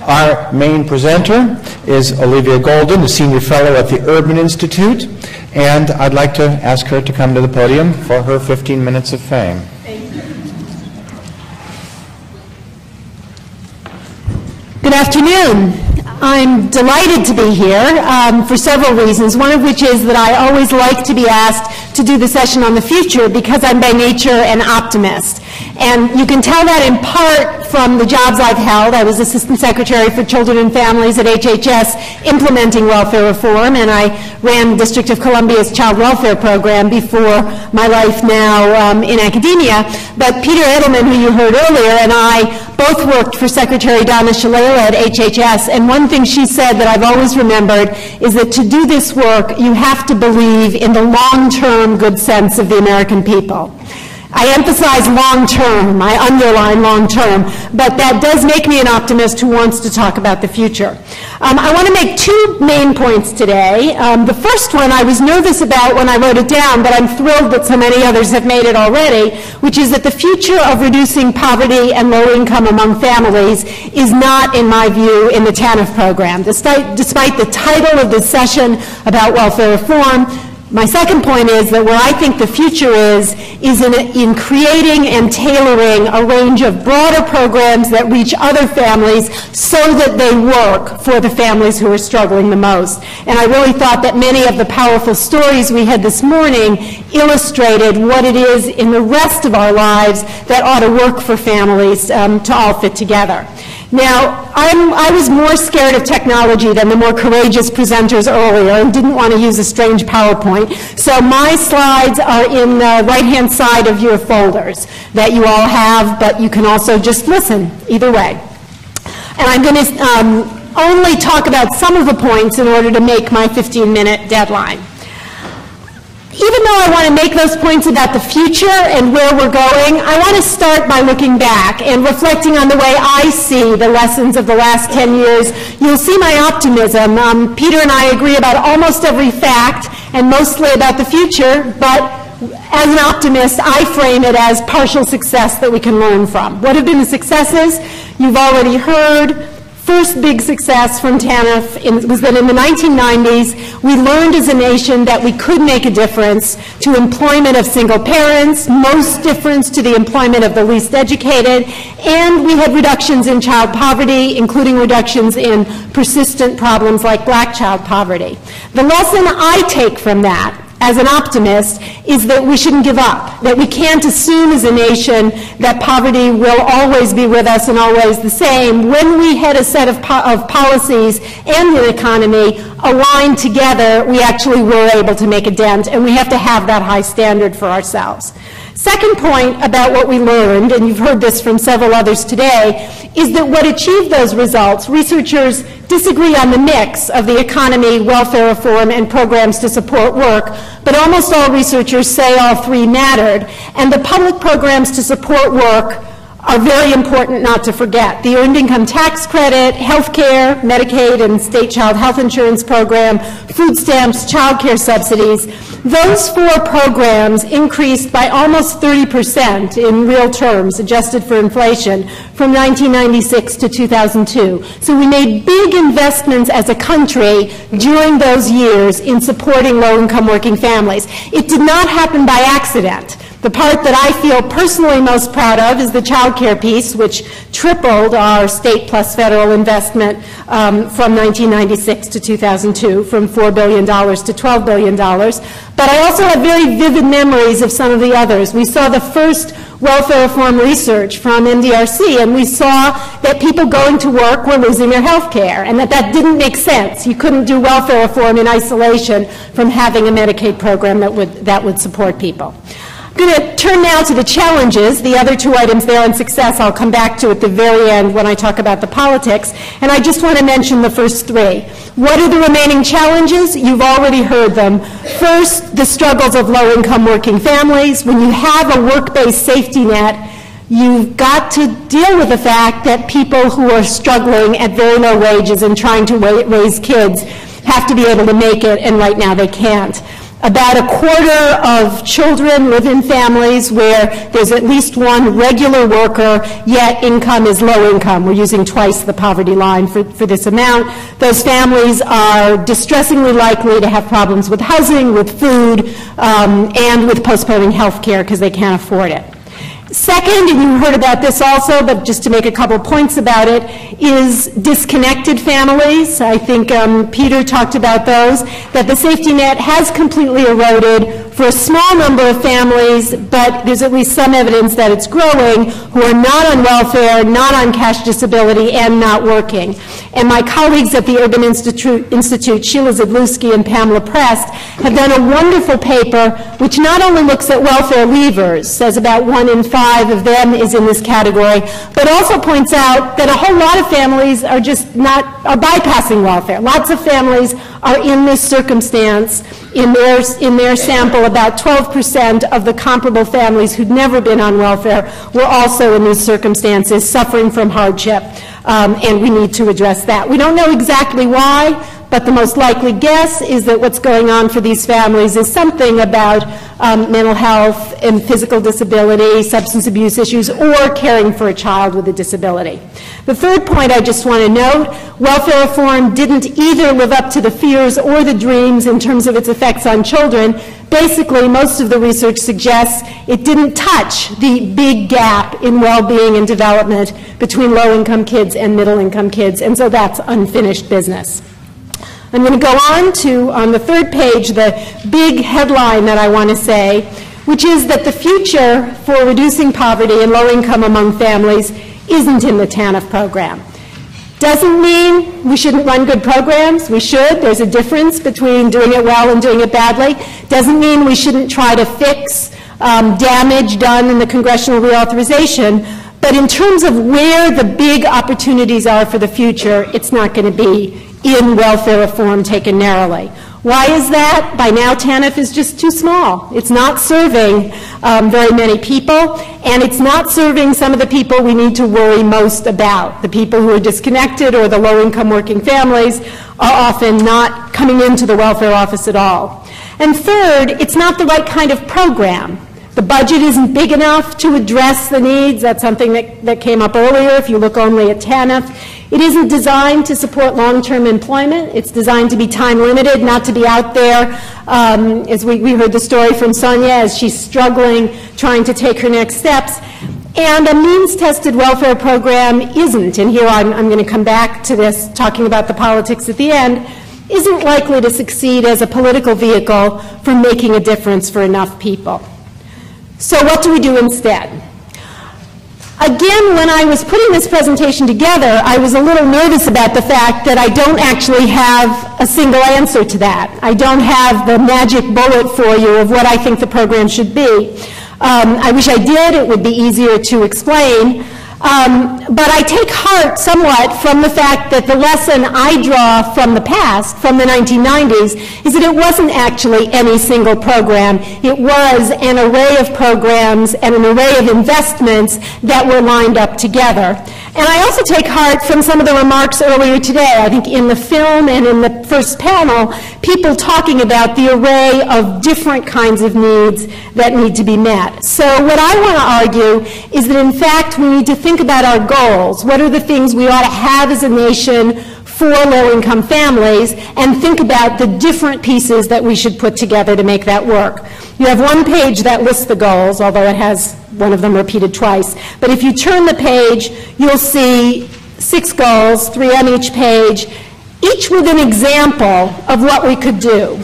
Our main presenter is Olivia Golden, the Senior Fellow at the Urban Institute, and I'd like to ask her to come to the podium for her 15 minutes of fame. Thank you. Good afternoon. I'm delighted to be here for several reasons, one of which is that I always like to be asked to do the session on the future because I'm by nature an optimist. And you can tell that in part from the jobs I've held. I was Assistant Secretary for Children and Families at HHS implementing welfare reform, and I ran the District of Columbia's Child Welfare Program before my life now in academia. But Peter Edelman, who you heard earlier, and I both worked for Secretary Donna Shalala at HHS, and one thing she said that I've always remembered is that to do this work, you have to believe in the long-term good sense of the American people. I emphasize long-term, I underline long-term, but that does make me an optimist who wants to talk about the future. I want to make two main points today. The first one I was nervous about when I wrote it down, but I'm thrilled that so many others have made it already, which is that the future of reducing poverty and low income among families is not, in my view, in the TANF program. Despite the title of this session about welfare reform, my second point is that where I think the future is in creating and tailoring a range of broader programs that reach other families so that they work for the families who are struggling the most. And I really thought that many of the powerful stories we had this morning illustrated what it is in the rest of our lives that ought to work for families to all fit together. Now, I was more scared of technology than the more courageous presenters earlier and didn't want to use a strange PowerPoint. So my slides are in the right-hand side of your folders that you all have, but you can also just listen either way. And I'm going to only talk about some of the points in order to make my 15-minute deadline. Even though I want to make those points about the future and where we're going, I want to start by looking back and reflecting on the way I see the lessons of the last 10 years. You'll see my optimism. Peter and I agree about almost every fact and mostly about the future, but as an optimist, I frame it as partial success that we can learn from. What have been the successes? You've already heard. First big success from TANF was that in the 1990s, we learned as a nation that we could make a difference to employment of single parents, most difference to the employment of the least educated, and we had reductions in child poverty, including reductions in persistent problems like black child poverty. The lesson I take from that as an optimist is that we shouldn't give up, that we can't assume as a nation that poverty will always be with us and always the same. When we had a set of policies and an economy aligned together, we actually were able to make a dent, and we have to have that high standard for ourselves. Second point about what we learned, and you've heard this from several others today, is that what achieved those results, researchers disagree on the mix of the economy, welfare reform, and programs to support work, but almost all researchers say all three mattered, and the public programs to support work are very important not to forget. The Earned Income Tax Credit, health care, Medicaid and state child health insurance program, food stamps, child care subsidies. Those four programs increased by almost 30% in real terms, adjusted for inflation, from 1996 to 2002. So we made big investments as a country during those years in supporting low-income working families. It did not happen by accident. The part that I feel personally most proud of is the child care piece, which tripled our state plus federal investment from 1996 to 2002, from $4 billion to $12 billion. But I also have very vivid memories of some of the others. We saw the first welfare reform research from MDRC, and we saw that people going to work were losing their health care, and that didn't make sense. You couldn't do welfare reform in isolation from having a Medicaid program that would support people. I'm going to turn now to the challenges. The other two items there on success I'll come back to at the very end when I talk about the politics. And I just want to mention the first three. What are the remaining challenges? You've already heard them. First, the struggles of low-income working families. When you have a work-based safety net, you've got to deal with the fact that people who are struggling at very low wages and trying to raise kids have to be able to make it, and right now they can't. About a quarter of children live in families where there's at least one regular worker, yet income is low income. We're using twice the poverty line for this amount. Those families are distressingly likely to have problems with housing, with food, and with postponing health care because they can't afford it. Second, and you heard about this also, but just to make a couple points about it, is disconnected families. I think Peter talked about those, that the safety net has completely eroded for a small number of families, but there's at least some evidence that it's growing, who are not on welfare, not on cash disability, and not working. And my colleagues at the Urban Institute, Sheila Zidlewski and Pamela Prest, have done a wonderful paper which not only looks at welfare leavers, says about 1 in 5 of them is in this category, but also points out that a whole lot of families are just are bypassing welfare. Lots of families are in this circumstance. In their sample, about 12% of the comparable families who'd never been on welfare were also in these circumstances, suffering from hardship, and we need to address that. We don't know exactly why, but the most likely guess is that what's going on for these families is something about mental health and physical disability, substance abuse issues, or caring for a child with a disability. The third point I just want to note, welfare reform didn't either live up to the fears or the dreams in terms of its effects on children. Basically, most of the research suggests it didn't touch the big gap in well-being and development between low-income kids and middle-income kids, and so that's unfinished business. I'm going to go on the third page, the big headline that I want to say, which is that the future for reducing poverty and low income among families isn't in the TANF program. Doesn't mean we shouldn't run good programs. We should. There's a difference between doing it well and doing it badly. Doesn't mean we shouldn't try to fix damage done in the congressional reauthorization. But in terms of where the big opportunities are for the future, it's not going to be in welfare reform taken narrowly. Why is that? By now, TANF is just too small. It's not serving very many people, and it's not serving some of the people we need to worry most about. The people who are disconnected or the low-income working families are often not coming into the welfare office at all. And third, it's not the right kind of program. The budget isn't big enough to address the needs. That's something that came up earlier if you look only at TANF. It isn't designed to support long-term employment. It's designed to be time-limited, not to be out there. As we heard the story from Sonia, as she's struggling, trying to take her next steps. And a means-tested welfare program isn't, and here I'm going to come back to this, talking about the politics at the end, isn't likely to succeed as a political vehicle for making a difference for enough people. So what do we do instead? Again, when I was putting this presentation together, I was a little nervous about the fact that I don't actually have a single answer to that. I don't have the magic bullet for you of what I think the program should be. I wish I did. It would be easier to explain. But I take heart somewhat from the fact that the lesson I draw from the past, from the 1990s, is that it wasn't actually any single program. It was an array of programs and an array of investments that were lined up together. And I also take heart from some of the remarks earlier today. I think in the film and in the first panel, people talking about the array of different kinds of needs that need to be met. So what I want to argue is that, in fact, we need to think about our goals. What are the things we ought to have as a nation for low-income families, and think about the different pieces that we should put together to make that work. You have one page that lists the goals, although it has one of them repeated twice. But if you turn the page, you'll see 6 goals, 3 on each page, each with an example of what we could do.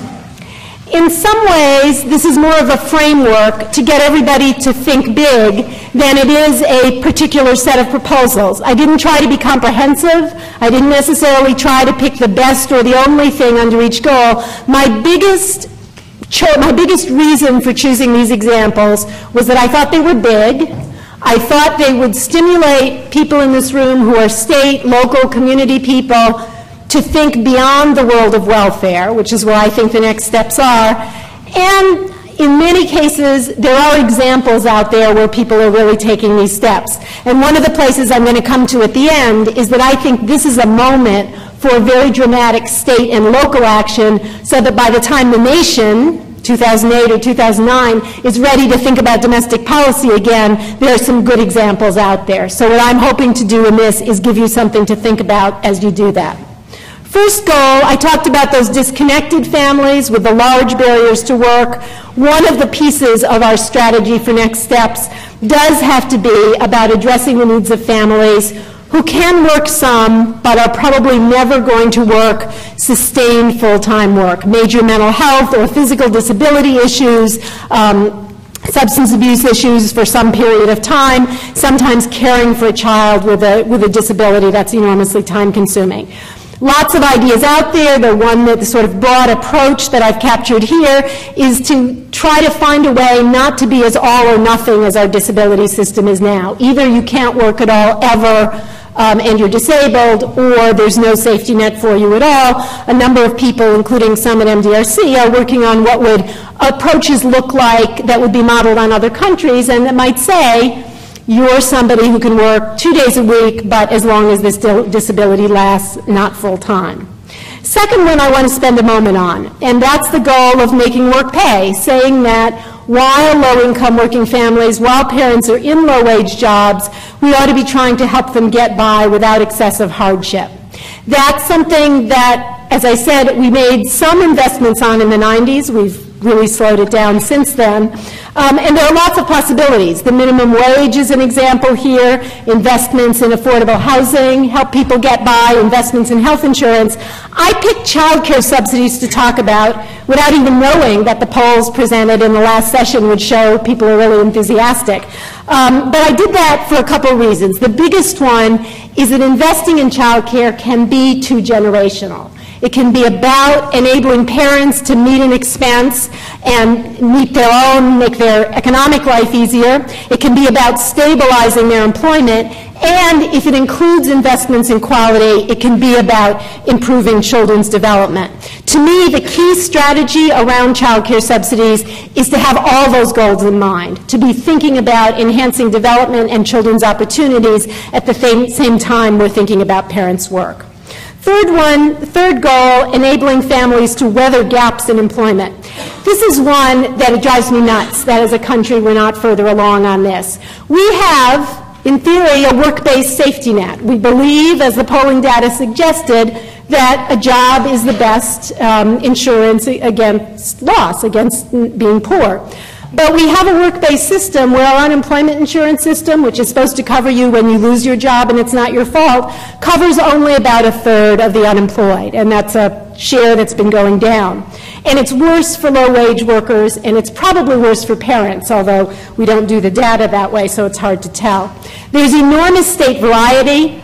In some ways, this is more of a framework to get everybody to think big than it is a particular set of proposals. I didn't try to be comprehensive. I didn't necessarily try to pick the best or the only thing under each goal. My biggest reason for choosing these examples was that I thought they were big. I thought they would stimulate people in this room who are state, local, community people to think beyond the world of welfare, which is where I think the next steps are. And in many cases, there are examples out there where people are really taking these steps. And one of the places I'm going to come to at the end is that I think this is a moment for very dramatic state and local action, so that by the time the nation 2008 or 2009 is ready to think about domestic policy again, there are some good examples out there. So what I'm hoping to do in this is give you something to think about as you do that. First goal, I talked about those disconnected families with the large barriers to work. One of the pieces of our strategy for next steps does have to be about addressing the needs of families who can work some, but are probably never going to work sustained full-time work. Major mental health or physical disability issues, substance abuse issues for some period of time, sometimes caring for a child with a disability that's enormously time-consuming. Lots of ideas out there. The one that the sort of broad approach that I've captured here is to try to find a way not to be as all or nothing as our disability system is now. Either you can't work at all ever and you're disabled, or there's no safety net for you at all. A number of people, including some at MDRC, are working on what would approaches look like that would be modeled on other countries, and that might say, you're somebody who can work 2 days a week, but as long as this disability lasts, not full time. Second one I want to spend a moment on, and that's the goal of making work pay, saying that while low-income working families, while parents are in low-wage jobs, we ought to be trying to help them get by without excessive hardship. That's something that, as I said, we made some investments on in the 90s. We've really slowed it down since then. And there are lots of possibilities. The minimum wage is an example here, investments in affordable housing, help people get by, investments in health insurance. I picked child care subsidies to talk about without even knowing that the polls presented in the last session would show people are really enthusiastic. But I did that for a couple of reasons. The biggest one is that investing in child care can be too generational. It can be about enabling parents to meet an expense and meet their own, make their economic life easier. It can be about stabilizing their employment. And if it includes investments in quality, it can be about improving children's development. To me, the key strategy around child care subsidies is to have all those goals in mind, to be thinking about enhancing development and children's opportunities at the same time we're thinking about parents' work. Third goal, enabling families to weather gaps in employment. This is one that it drives me nuts that as a country we're not further along on this. We have, in theory, a work-based safety net. We believe, as the polling data suggested, that a job is the best insurance against loss, against being poor. But we have a work-based system where our unemployment insurance system, which is supposed to cover you when you lose your job and it's not your fault, covers only about a third of the unemployed, and that's a share that's been going down. And it's worse for low-wage workers, and it's probably worse for parents, although we don't do the data that way, so it's hard to tell. There's enormous state variety.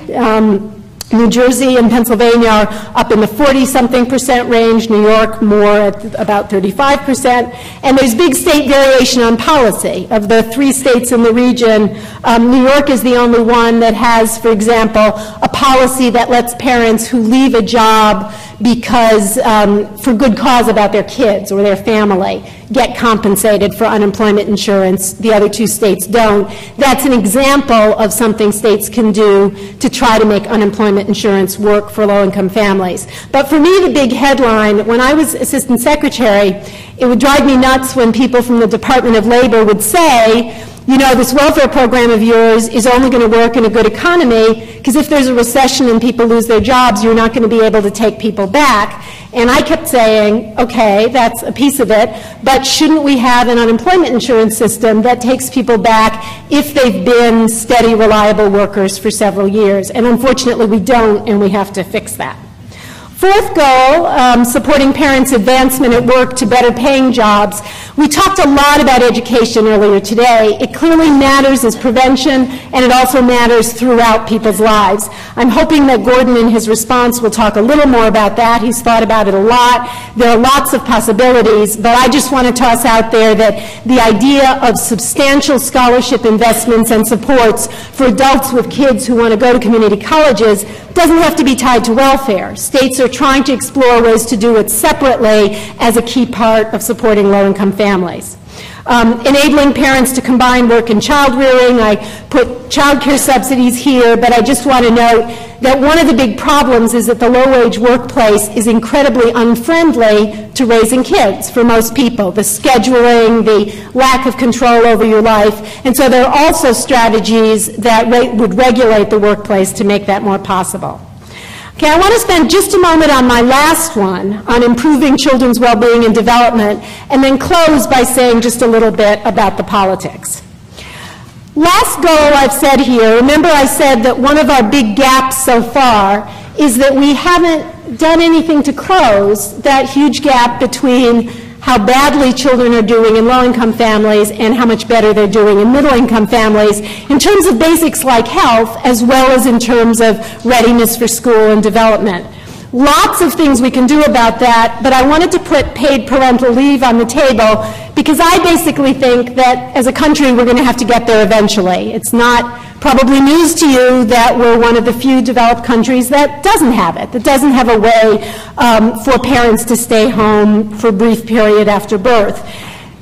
New Jersey and Pennsylvania are up in the 40-something% range, New York more at about 35%, and there's big state variation on policy. Of the 3 states in the region, New York is the only one that has, for example, a policy that lets parents who leave a job because for good cause about their kids or their family get compensated for unemployment insurance. The other 2 states don't. That's an example of something states can do to try to make unemployment insurance work for low-income families. But for me, the big headline, when I was Assistant Secretary, it would drive me nuts when people from the Department of Labor would say, you know, this welfare program of yours is only going to work in a good economy because if there's a recession and people lose their jobs, you're not going to be able to take people back. And I kept saying, okay, that's a piece of it, but shouldn't we have an unemployment insurance system that takes people back if they've been steady, reliable workers for several years? And unfortunately, we don't, and we have to fix that. Fourth goal, supporting parents' advancement at work to better paying jobs. We talked a lot about education earlier today. It clearly matters as prevention, and it also matters throughout people's lives. I'm hoping that Gordon in his response will talk a little more about that. He's thought about it a lot. There are lots of possibilities, but I just want to toss out there that the idea of substantial scholarship investments and supports for adults with kids who want to go to community colleges doesn't have to be tied to welfare. States are trying to explore ways to do it separately as a key part of supporting low-income families. Enabling parents to combine work and child rearing. I put child care subsidies here, but I just want to note that one of the big problems is that the low-wage workplace is incredibly unfriendly to raising kids for most people. The scheduling, the lack of control over your life, and so there are also strategies that would regulate the workplace to make that more possible. Okay, I want to spend just a moment on my last one, on improving children's well-being and development, and then close by saying just a little bit about the politics. Last goal I've said here, remember I said that one of our big gaps so far is that we haven't done anything to close that huge gap between how badly children are doing in low-income families and how much better they're doing in middle-income families in terms of basics like health as well as in terms of readiness for school and development. Lots of things we can do about that, but I wanted to put paid parental leave on the table because I basically think that as a country we're going to have to get there eventually. It's not probably news to you that we're one of the few developed countries that doesn't have it, that doesn't have a way for parents to stay home for a brief period after birth.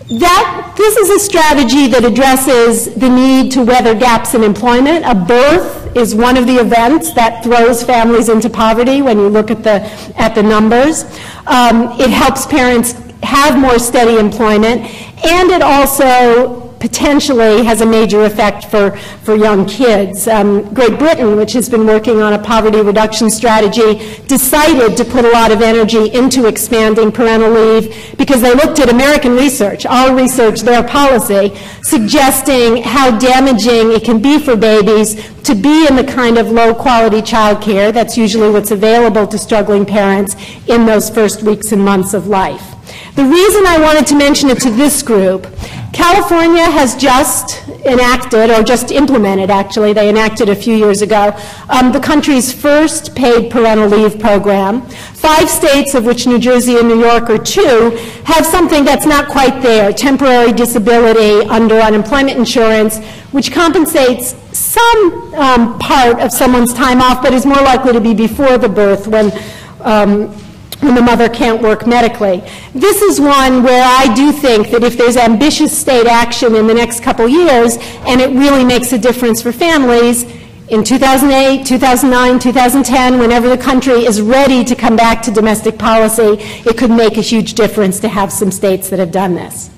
This is a strategy that addresses the need to weather gaps in employment. A birth is one of the events that throws families into poverty when you look at the numbers. It helps parents have more steady employment, and it also potentially has a major effect for young kids. Great Britain, which has been working on a poverty reduction strategy, decided to put a lot of energy into expanding parental leave because they looked at American research, our research, their policy, suggesting how damaging it can be for babies to be in the kind of low-quality child care that's usually what's available to struggling parents in those first weeks and months of life. The reason I wanted to mention it to this group, California has just enacted, or just implemented actually, they enacted a few years ago, the country's first paid parental leave program. 5 states, of which New Jersey and New York are 2, have something that's not quite there, temporary disability under unemployment insurance, which compensates some part of someone's time off, but is more likely to be before the birth when the mother can't work medically. This is one where I do think that if there's ambitious state action in the next couple years, and it really makes a difference for families, in 2008, 2009, 2010, whenever the country is ready to come back to domestic policy, it could make a huge difference to have some states that have done this.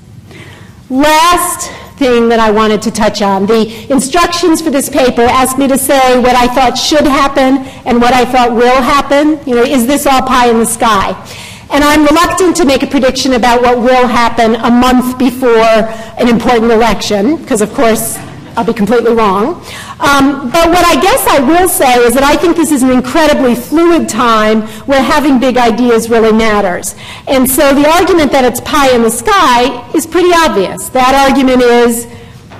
Last thing that I wanted to touch on. The instructions for this paper asked me to say what I thought should happen and what I thought will happen. You know, is this all pie in the sky? And I'm reluctant to make a prediction about what will happen a month before an important election, because of course I'll be completely wrong. But what I guess I will say is that I think this is an incredibly fluid time where having big ideas really matters. And so the argument that it's pie in the sky is pretty obvious. That argument is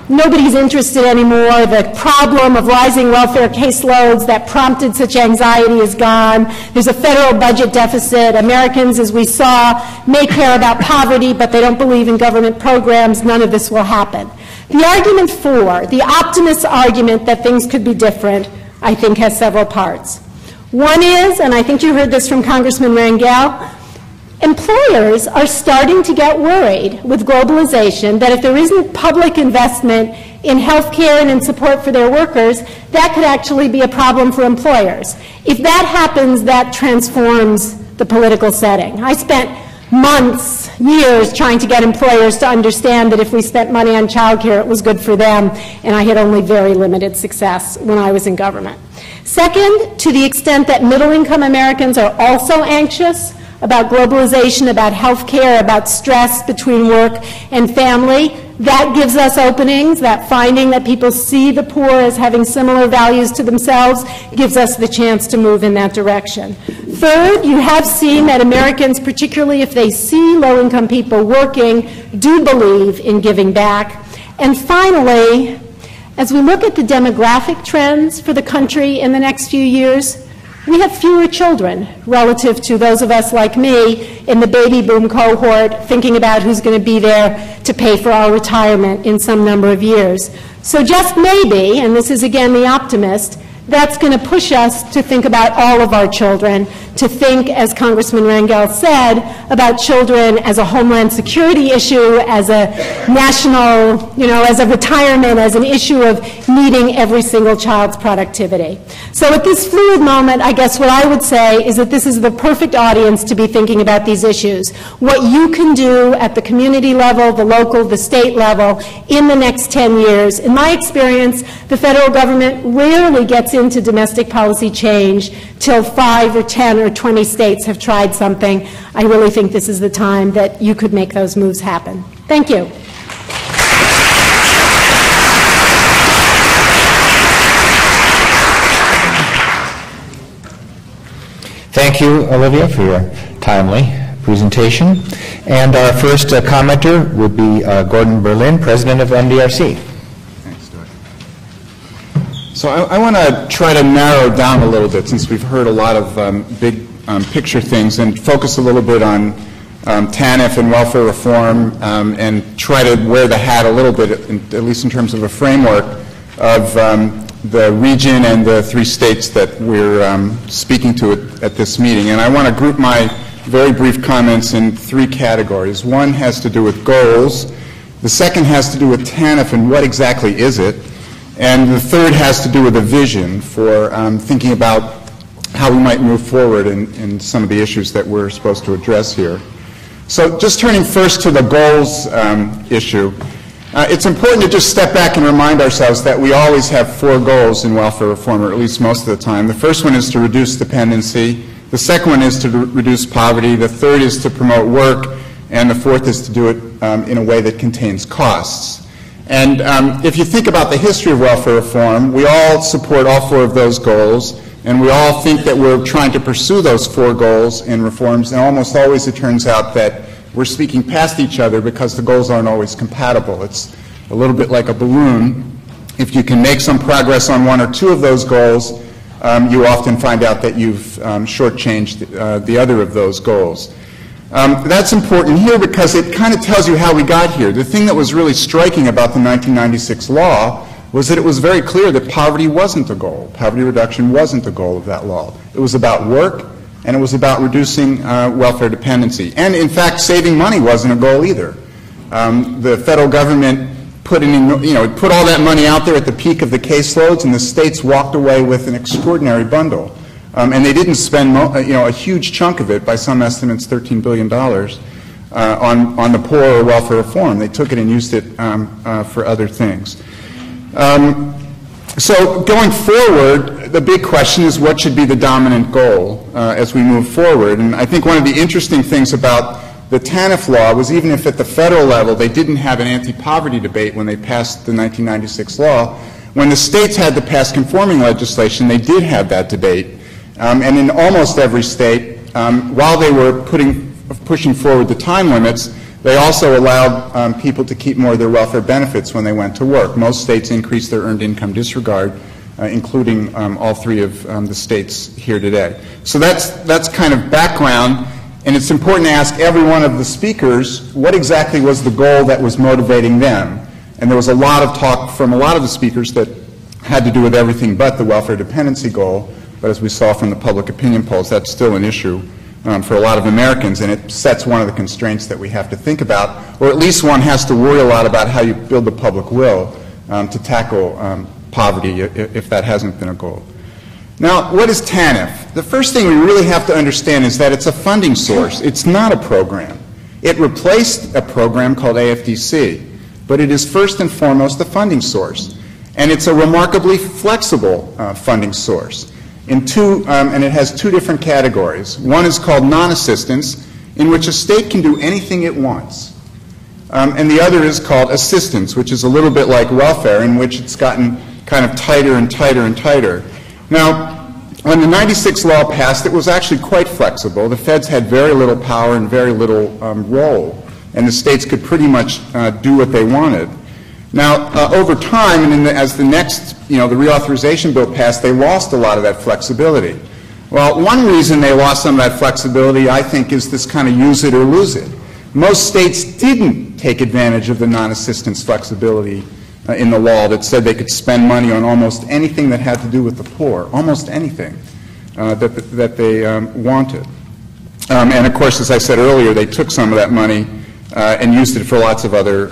nobody's interested anymore. The problem of rising welfare caseloads that prompted such anxiety is gone. There's a federal budget deficit. Americans, as we saw, may care about poverty, but they don't believe in government programs. None of this will happen. The argument for, the optimist argument that things could be different, I think has several parts. One is, and I think you heard this from Congressman Rangel, employers are starting to get worried with globalization that if there isn't public investment in health care and in support for their workers, that could actually be a problem for employers. If that happens, that transforms the political setting. I spent months, years trying to get employers to understand that if we spent money on child care, it was good for them, and I had only very limited success when I was in government. Second, to the extent that middle-income Americans are also anxious about globalization, about health care, about stress between work and family, that gives us openings. That finding that people see the poor as having similar values to themselves gives us the chance to move in that direction. Third, you have seen that Americans, particularly if they see low-income people working, do believe in giving back. And finally, as we look at the demographic trends for the country in the next few years, we have fewer children relative to those of us like me in the baby boom cohort thinking about who's going to be there to pay for our retirement in some number of years. So just maybe, and this is again the optimist, That's going to push us to think about all of our children, to think, as Congressman Rangel said, about children as a homeland security issue, as a national, as a retirement, as an issue of meeting every single child's productivity. So at this fluid moment, I guess what I would say is that this is the perfect audience to be thinking about these issues. What you can do at the community level, the local, the state level in the next 10 years. In my experience, the federal government rarely gets into domestic policy change till 5 or 10 or 20 states have tried something. I really think this is the time that you could make those moves happen. Thank you. Thank you, Olivia, for your timely presentation. And our first commenter would be Gordon Berlin, President of MDRC. Thanks, Doug. So I want to try to narrow down a little bit, since we've heard a lot of big picture things, and focus a little bit on TANF and welfare reform, and try to wear the hat a little bit, at least in terms of a framework of the region and the 3 states that we're speaking to at this meeting. And I want to group my very brief comments in 3 categories. One has to do with goals. The second has to do with TANF and what exactly is it. And the third has to do with a vision for thinking about how we might move forward in some of the issues that we're supposed to address here. So just turning first to the goals issue, it's important to just step back and remind ourselves that we always have 4 goals in welfare reform, or at least most of the time. The first one is to reduce dependency. The second one is to reduce poverty. The third is to promote work. And the fourth is to do it in a way that contains costs. And if you think about the history of welfare reform, we all support all 4 of those goals. And we all think that we're trying to pursue those 4 goals in reforms. And almost always it turns out that we're speaking past each other because the goals aren't always compatible. It's a little bit like a balloon. If you can make some progress on 1 or 2 of those goals, you often find out that you've shortchanged the other of those goals. That's important here because it kind of tells you how we got here. The thing that was really striking about the 1996 law was that it was very clear that poverty wasn't the goal. Poverty reduction wasn't the goal of that law. It was about work, and it was about reducing welfare dependency. And in fact, saving money wasn't a goal either. The federal government put all that money out there at the peak of the caseloads, and the states walked away with an extraordinary bundle. And they didn't spend a huge chunk of it, by some estimates $13 billion, on the poor or welfare reform. They took it and used it for other things. So going forward, the big question is what should be the dominant goal as we move forward. And I think one of the interesting things about the TANF law was, even if at the federal level they didn't have an anti-poverty debate when they passed the 1996 law, when the states had to pass conforming legislation, they did have that debate. And in almost every state, while they were pushing forward the time limits, they also allowed people to keep more of their welfare benefits when they went to work. Most states increased their earned income disregard, including all 3 of the states here today. So that's kind of background, and it's important to ask every one of the speakers what exactly was the goal that was motivating them. And there was a lot of talk from a lot of the speakers that had to do with everything but the welfare dependency goal. But as we saw from the public opinion polls, that's still an issue for a lot of Americans, and it sets one of the constraints that we have to think about, or at least one has to worry a lot about how you build the public will to tackle poverty if that hasn't been a goal. Now, what is TANF? The first thing we really have to understand is that it's a funding source. It's not a program. It replaced a program called AFDC, but it is first and foremost a funding source. And it's a remarkably flexible funding source. And it has 2 different categories. One is called non-assistance, in which a state can do anything it wants. And the other is called assistance, which is a little bit like welfare, in which it's gotten kind of tighter and tighter and tighter. Now, when the 96 law passed, it was actually quite flexible. The feds had very little power and very little role, and the states could pretty much do what they wanted. Now, over time, and as the next, the reauthorization bill passed, they lost a lot of that flexibility. Well, one reason they lost some of that flexibility, I think, is this kind of use it or lose it. Most states didn't take advantage of the non-assistance flexibility in the law that said they could spend money on almost anything that had to do with the poor, almost anything that they wanted. And of course, as I said earlier, they took some of that money and used it for lots of other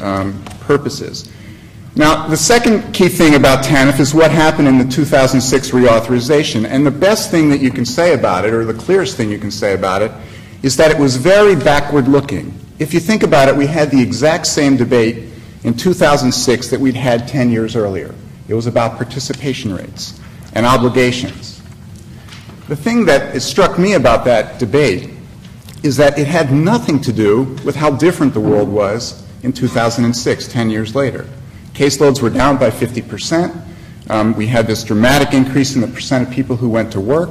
purposes. Now, the second key thing about TANF is what happened in the 2006 reauthorization. And the best thing that you can say about it, or the clearest thing you can say about it, is that it was very backward-looking. If you think about it, we had the exact same debate in 2006 that we'd had 10 years earlier. It was about participation rates and obligations. The thing that struck me about that debate is that it had nothing to do with how different the world was in 2006, 10 years later. Caseloads were down by 50%. We had this dramatic increase in the percent of people who went to work.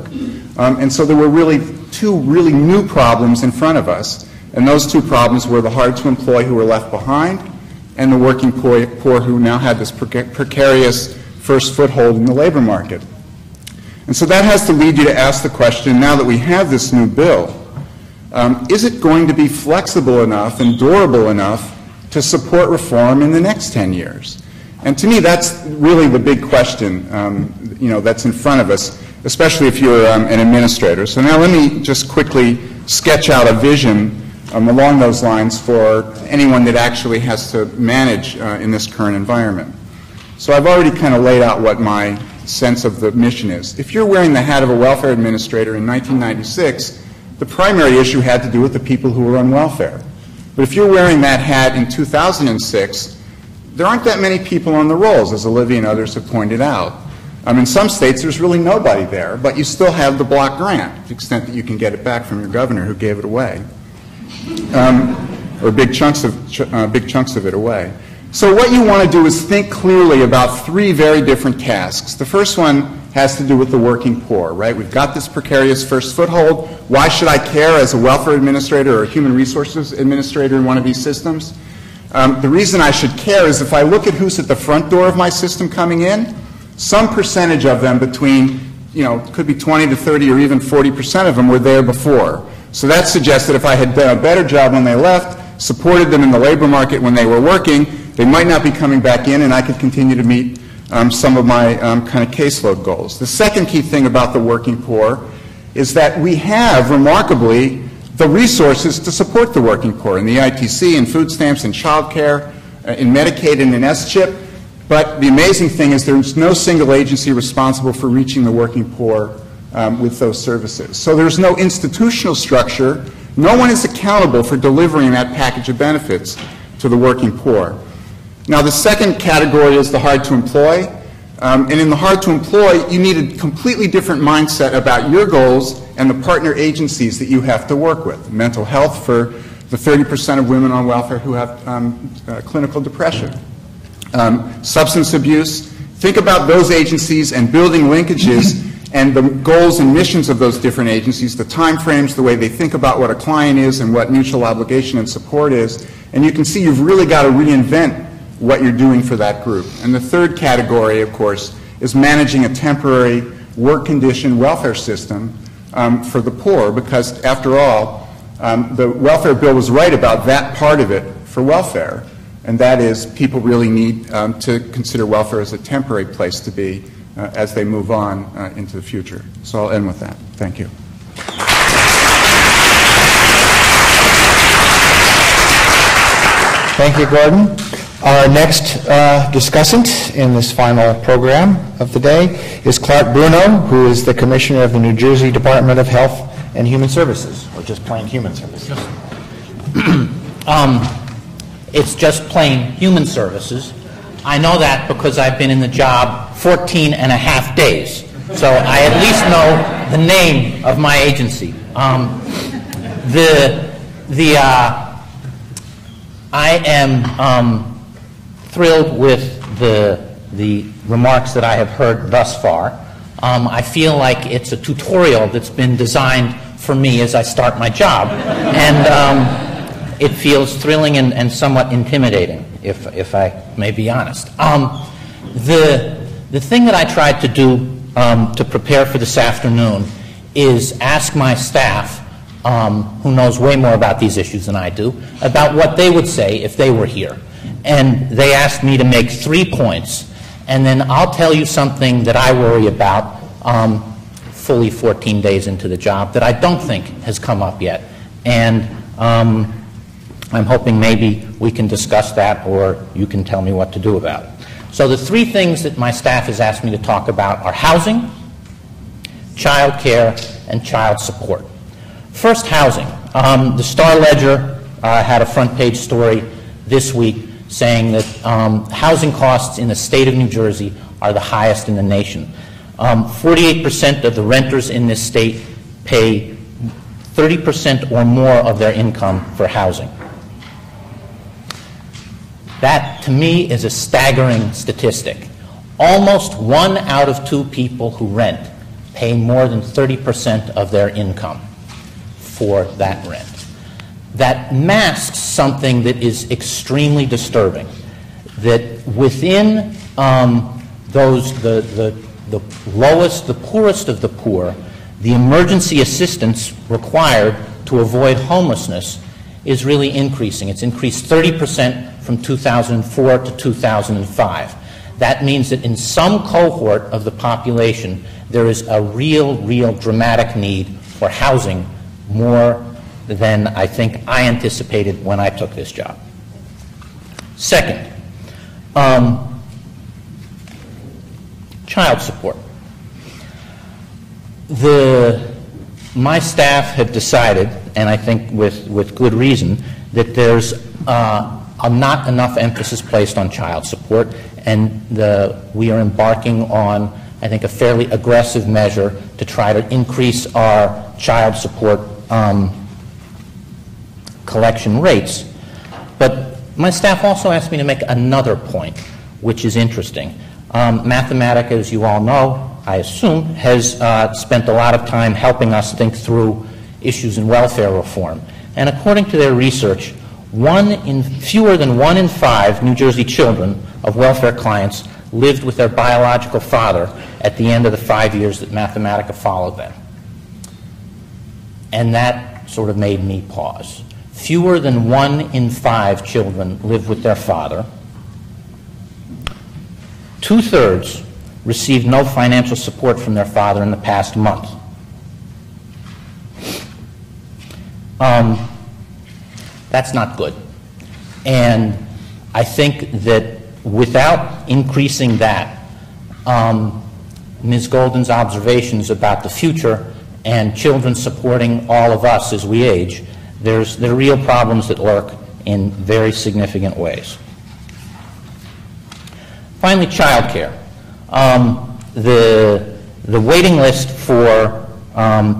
And so there were really two really new problems in front of us. And those two problems were the hard-to-employ who were left behind and the working poor who now had this precarious first foothold in the labor market. And so that has to lead you to ask the question, now that we have this new bill, is it going to be flexible enough and durable enough to support reform in the next 10 years? And to me, that's really the big question, that's in front of us, especially if you're an administrator. So now let me just quickly sketch out a vision along those lines for anyone that actually has to manage in this current environment. So I've already kind of laid out what my sense of the mission is. If you're wearing the hat of a welfare administrator in 1996, the primary issue had to do with the people who were on welfare. But if you're wearing that hat in 2006, there aren't that many people on the rolls, as Olivia and others have pointed out. In some states, there's really nobody there, but you still have the block grant, to the extent that you can get it back from your governor who gave it away, or big chunks of it away. So what you want to do is think clearly about three very different tasks. The first one has to do with the working poor, right? We've got this precarious first foothold. Why should I care as a welfare administrator or a human resources administrator in one of these systems? The reason I should care is if I look at who's at the front door of my system coming in, some percentage of them between, could be 20 to 30 or even 40% of them were there before. So that suggests that if I had done a better job when they left, supported them in the labor market when they were working, they might not be coming back in and I could continue to meet some of my kind of caseload goals. The second key thing about the working poor is that we have, remarkably, the resources to support the working poor in the ITC, in food stamps, in child care, in Medicaid, and in S-CHIP. But the amazing thing is there's no single agency responsible for reaching the working poor with those services. So there's no institutional structure. No one is accountable for delivering that package of benefits to the working poor. Now, the second category is the hard-to-employ. And in the hard-to-employ, you need a completely different mindset about your goals and the partner agencies that you have to work with. Mental health for the 30% of women on welfare who have clinical depression. Substance abuse. Think about those agencies and building linkages and the goals and missions of those different agencies, the time frames, the way they think about what a client is and what mutual obligation and support is. And you can see you've really got to reinvent what you're doing for that group. And the third category, of course, is managing a temporary work condition welfare system for the poor, because after all, the welfare bill was right about that part of it for welfare, and that is people really need to consider welfare as a temporary place to be as they move on into the future. So I'll end with that. Thank you. Thank you, Gordon. Our next discussant in this final program of the day is Clarke Bruno, who is the Commissioner of the New Jersey Department of Health and Human Services, or just plain Human Services. It's just plain Human Services. I know that because I've been in the job 14 and a half days, so I at least know the name of my agency. I am thrilled with the remarks that I have heard thus far. I feel like it's a tutorial that's been designed for me as I start my job, and it feels thrilling and somewhat intimidating, if I may be honest. The thing that I tried to do to prepare for this afternoon is ask my staff, who knows way more about these issues than I do, about what they would say if they were here. and they asked me to make 3 points. And then I'll tell you something that I worry about fully 14 days into the job that I don't think has come up yet. And I'm hoping maybe we can discuss that, or you can tell me what to do about it. So the 3 things that my staff has asked me to talk about are housing, child care, and child support. First, housing. The Star-Ledger had a front-page story this week saying that housing costs in the state of New Jersey are the highest in the nation. 48% of the renters in this state pay 30% or more of their income for housing. That, to me, is a staggering statistic. Almost 1 out of 2 people who rent pay more than 30% of their income for that rent. That masks something that is extremely disturbing, that within the lowest, the poorest of the poor, the emergency assistance required to avoid homelessness is really increasing. It's increased 30% from 2004 to 2005. That means that in some cohort of the population, there is a real dramatic need for housing, more than I think I anticipated when I took this job. Second, child support. My staff have decided, and I think with good reason, that there's not enough emphasis placed on child support, and we are embarking on, I think, a fairly aggressive measure to try to increase our child support collection rates. But my staff also asked me to make another point, which is interesting. Mathematica, as you all know, I assume, has spent a lot of time helping us think through issues in welfare reform. And according to their research, fewer than 1 in 5 New Jersey children of welfare clients lived with their biological father at the end of the 5 years that Mathematica followed them. And that sort of made me pause. Fewer than 1 in 5 children live with their father. 2/3 received no financial support from their father in the past month. That's not good. And I think that without increasing that, Ms. Golden's observations about the future and children supporting all of us as we age, there are real problems that lurk in very significant ways. Finally, child care. The waiting list for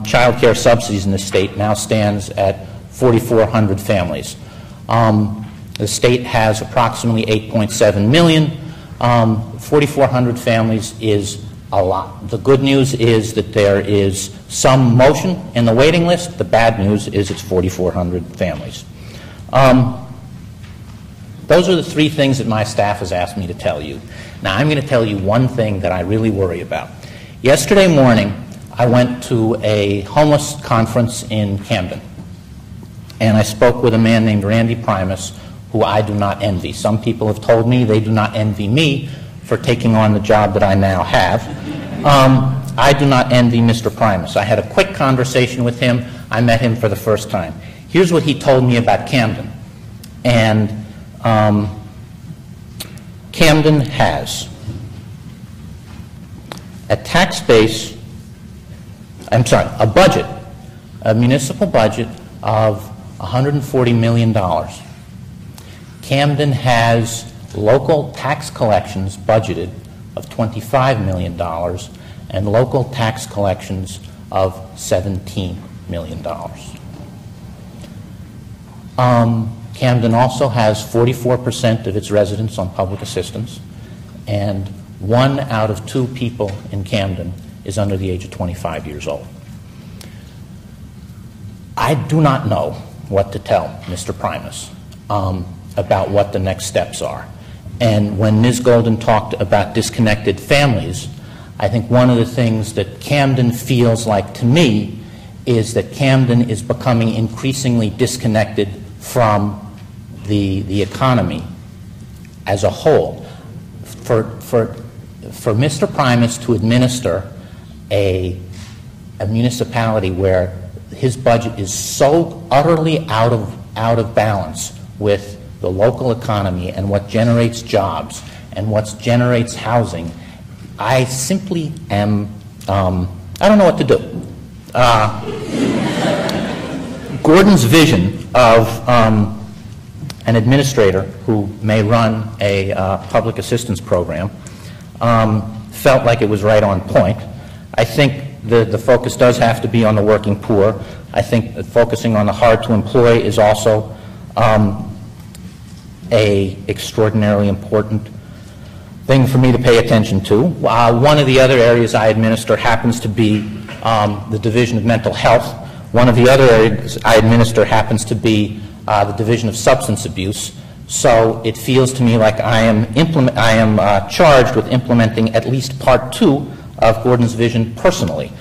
child care subsidies in the state now stands at 4,400 families. The state has approximately 8.7 million. 4,400 families is a lot. The good news is that there is some motion in the waiting list. The bad news is it's 4,400 families. Those are the 3 things that my staff has asked me to tell you. Now, I'm going to tell you one thing that I really worry about. Yesterday morning, I went to a homeless conference in Camden, and I spoke with a man named Randy Primus, who I do not envy. Some people have told me they do not envy me for taking on the job that I now have. I do not envy Mr. Primus. I had a quick conversation with him. I met him for the first time. Here's what he told me about Camden. And Camden has a budget, a municipal budget of $140 million. Camden has local tax collections budgeted of $25 million and local tax collections of $17 million. Camden also has 44% of its residents on public assistance, and 1 out of 2 people in Camden is under the age of 25 years old. I do not know what to tell Mr. Primus about what the next steps are. And when Ms. Golden talked about disconnected families, I think one of the things that Camden feels like to me is that Camden is becoming increasingly disconnected from the economy as a whole. For Mr. Primus to administer a municipality where his budget is so utterly out of balance with the local economy and what generates jobs and what generates housing, I simply am, I don't know what to do. Gordon's vision of an administrator who may run a public assistance program felt like it was right on point. I think the focus does have to be on the working poor. I think that focusing on the hard to employ is also a extraordinarily important thing for me to pay attention to. One of the other areas I administer happens to be the Division of Mental Health. One of the other areas I administer happens to be the Division of Substance Abuse. So it feels to me like I am charged with implementing at least part 2 of Gordon's vision personally.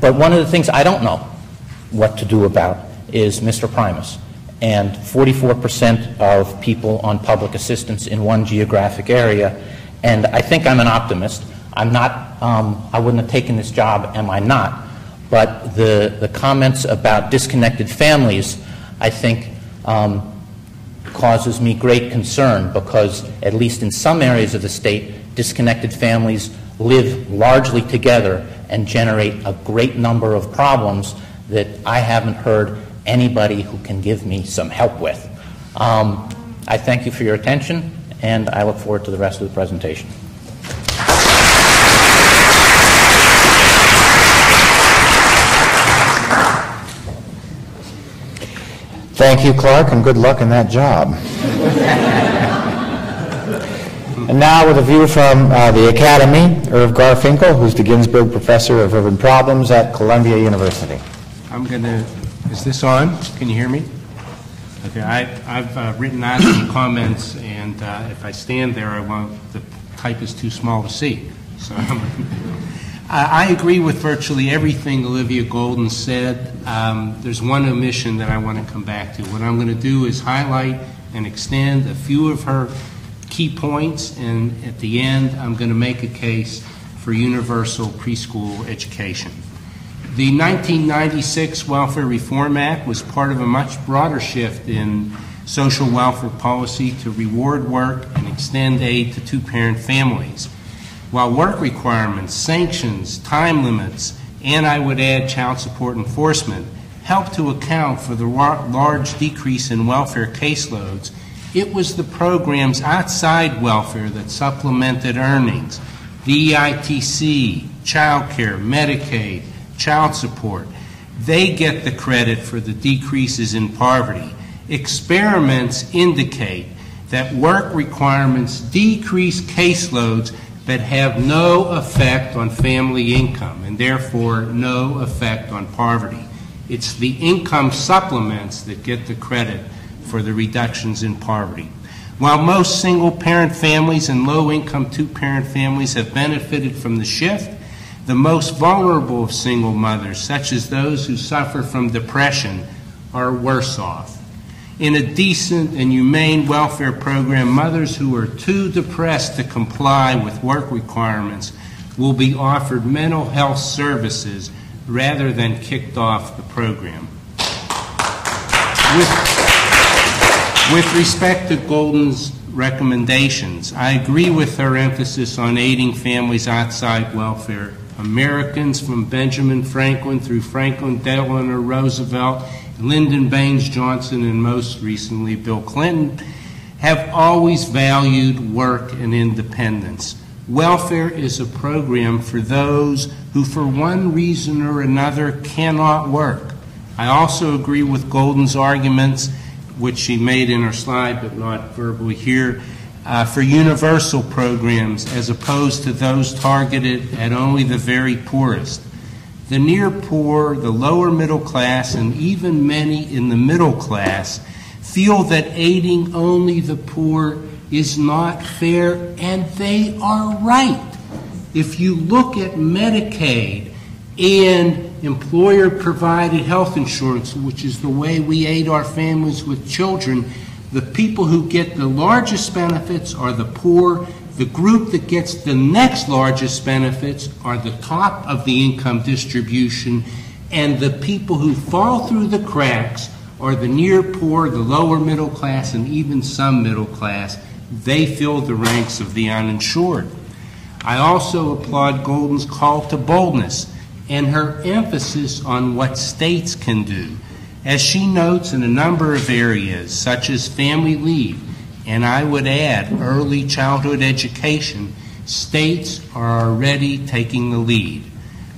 But one of the things I don't know what to do about is Mr. Primus and 44% of people on public assistance in one geographic area. And I think I'm an optimist. I'm not, I wouldn't have taken this job, am I not? But the comments about disconnected families, I think, causes me great concern because, at least in some areas of the state, disconnected families live largely together and generate a great number of problems that I haven't heard anybody who can give me some help with. I thank you for your attention, and I look forward to the rest of the presentation. Thank you, Clarke, and good luck in that job. And now, with a view from the Academy, Irv Garfinkel, who's the Ginsberg Professor of Urban Problems at Columbia University. I'm going to, is this on? Can you hear me? Okay, I've written out some comments, and if I stand there, the type is too small to see. So I agree with virtually everything Olivia Golden said. There's one omission that I want to come back to. What I'm going to do is highlight and extend a few of her key points, and at the end, I'm going to make a case for universal preschool education. The 1996 Welfare Reform Act was part of a much broader shift in social welfare policy to reward work and extend aid to two-parent families. While work requirements, sanctions, time limits, and I would add child support enforcement helped to account for the large decrease in welfare caseloads, it was the programs outside welfare that supplemented earnings. The EITC, child care, Medicaid, child support, they get the credit for the decreases in poverty. Experiments indicate that work requirements decrease caseloads but have no effect on family income and therefore no effect on poverty. It's the income supplements that get the credit for the reductions in poverty. While most single-parent families and low-income two-parent families have benefited from the shift, the most vulnerable of single mothers, such as those who suffer from depression, are worse off. In a decent and humane welfare program, mothers who are too depressed to comply with work requirements will be offered mental health services rather than kicked off the program. With respect to Golden's recommendations, I agree with her emphasis on aiding families outside welfare. Americans from Benjamin Franklin through Franklin Delano Roosevelt, Lyndon Baines Johnson, and most recently Bill Clinton, have always valued work and independence. Welfare is a program for those who for one reason or another cannot work. I also agree with Golden's arguments, which she made in her slide but not verbally here, for universal programs as opposed to those targeted at only the very poorest. The near poor, the lower middle class, and even many in the middle class feel that aiding only the poor is not fair, and they are right. If you look at Medicaid and employer-provided health insurance, which is the way we aid our families with children, The people who get the largest benefits are the poor. The group that gets the next largest benefits are the top of the income distribution, and the people who fall through the cracks are the near poor, the lower middle class, and even some middle class. They fill the ranks of the uninsured. I also applaud Golden's call to boldness and her emphasis on what states can do. As she notes, in a number of areas, such as family leave, and I would add early childhood education, states are already taking the lead.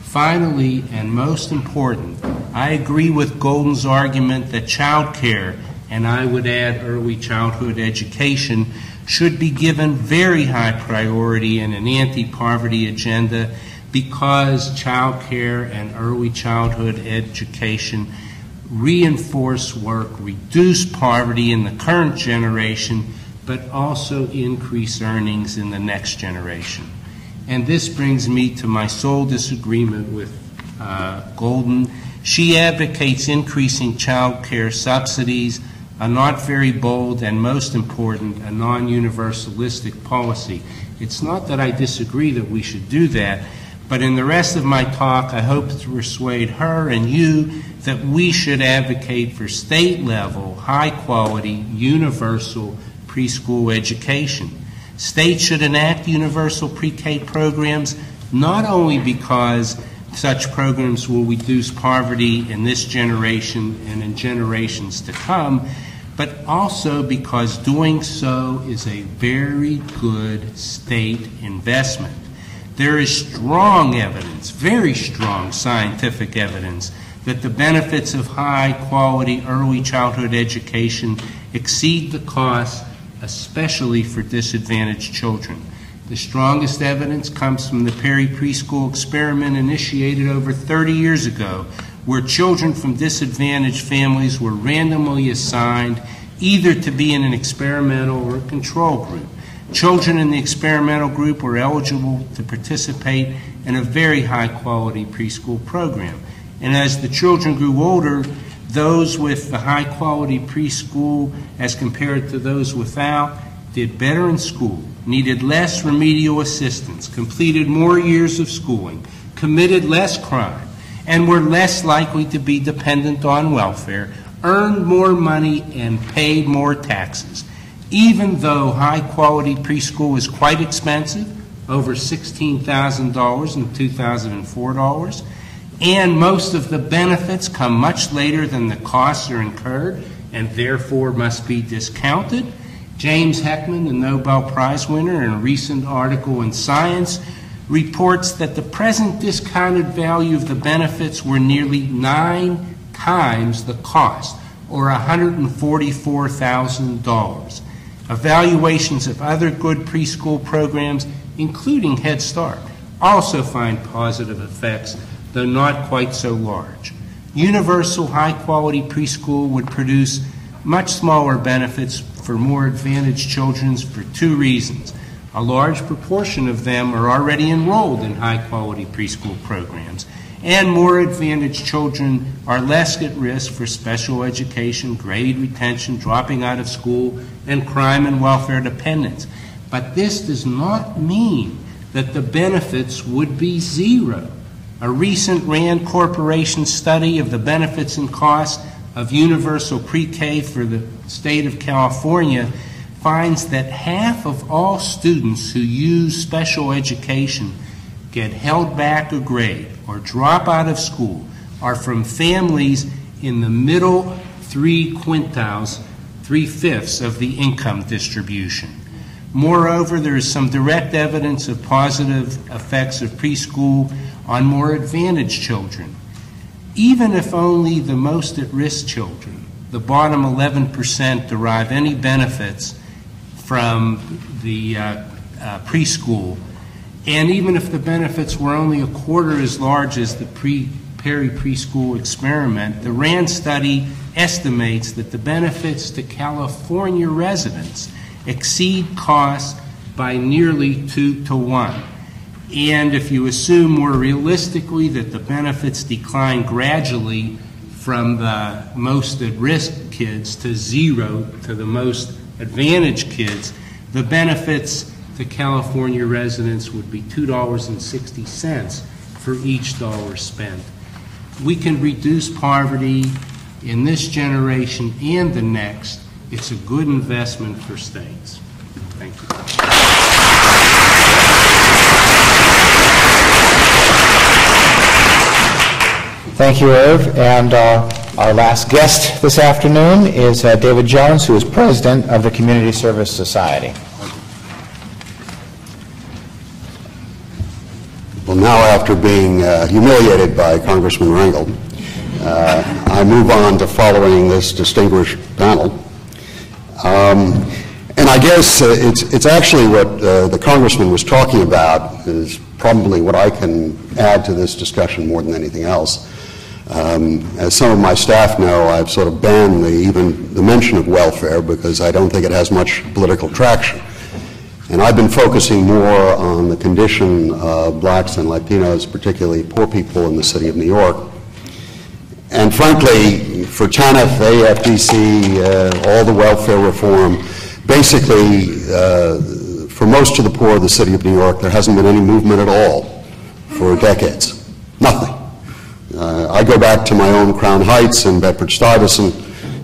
Finally, and most important, I agree with Golden's argument that child care, and I would add early childhood education, should be given very high priority in an anti-poverty agenda, because child care and early childhood education reinforce work, reduce poverty in the current generation, but also increase earnings in the next generation. And this brings me to my sole disagreement with Golden. She advocates increasing child care subsidies, a not very bold and, most important, a non-universalistic policy. It's not that I disagree that we should do that, but in the rest of my talk, I hope to persuade her and you that we should advocate for state-level, high-quality, universal preschool education. States should enact universal pre-K programs, not only because such programs will reduce poverty in this generation and in generations to come, but also because doing so is a very good state investment. There is strong evidence, very strong scientific evidence, that the benefits of high-quality early childhood education exceed the costs, especially for disadvantaged children. The strongest evidence comes from the Perry preschool experiment initiated over 30 years ago, where children from disadvantaged families were randomly assigned either to be in an experimental or a control group. Children in the experimental group were eligible to participate in a very high-quality preschool program. And as the children grew older, those with the high-quality preschool as compared to those without did better in school, needed less remedial assistance, completed more years of schooling, committed less crime, and were less likely to be dependent on welfare, earned more money, and paid more taxes. Even though high-quality preschool is quite expensive, over $16,000 and $2,004, and most of the benefits come much later than the costs are incurred and therefore must be discounted. James Heckman, the Nobel Prize winner, in a recent article in Science, reports that the present discounted value of the benefits were nearly 9 times the cost, or $144,000. Evaluations of other good preschool programs, including Head Start, also find positive effects, though not quite so large. Universal high-quality preschool would produce much smaller benefits for more advantaged children for 2 reasons. A large proportion of them are already enrolled in high-quality preschool programs, and more advantaged children are less at risk for special education, grade retention, dropping out of school, and crime and welfare dependence. But this does not mean that the benefits would be zero. A recent RAND Corporation study of the benefits and costs of universal pre-K for the state of California finds that half of all students who use special education get held back a grade or drop out of school are from families in the middle 3 quintiles, 3/5 of the income distribution. Moreover, there is some direct evidence of positive effects of preschool on more advantaged children. Even if only the most at-risk children, the bottom 11%, derive any benefits from the preschool, and even if the benefits were only a quarter as large as the Perry preschool experiment, the RAND study estimates that the benefits to California residents exceed costs by nearly 2 to 1. And if you assume more realistically that the benefits decline gradually from the most at-risk kids to zero to the most advantaged kids, the benefits to California residents would be $2.60 for each dollar spent. We can reduce poverty in this generation and the next. It's a good investment for states. Thank you. Thank you, Irv. And our last guest this afternoon is David Jones, who is president of the Community Service Society. Well, now after being humiliated by Congressman Rangel, I move on to following this distinguished panel. And I guess it's actually what the Congressman was talking about is probably what I can add to this discussion more than anything else. As some of my staff know, I've sort of banned even the mention of welfare because I don't think it has much political traction. And I've been focusing more on the condition of blacks and Latinos, particularly poor people in the city of New York. And frankly, for TANF, AFDC, all the welfare reform, basically, for most of the poor of the city of New York, there hasn't been any movement at all for decades. Nothing. I go back to my own Crown Heights and Bedford-Stuyvesant,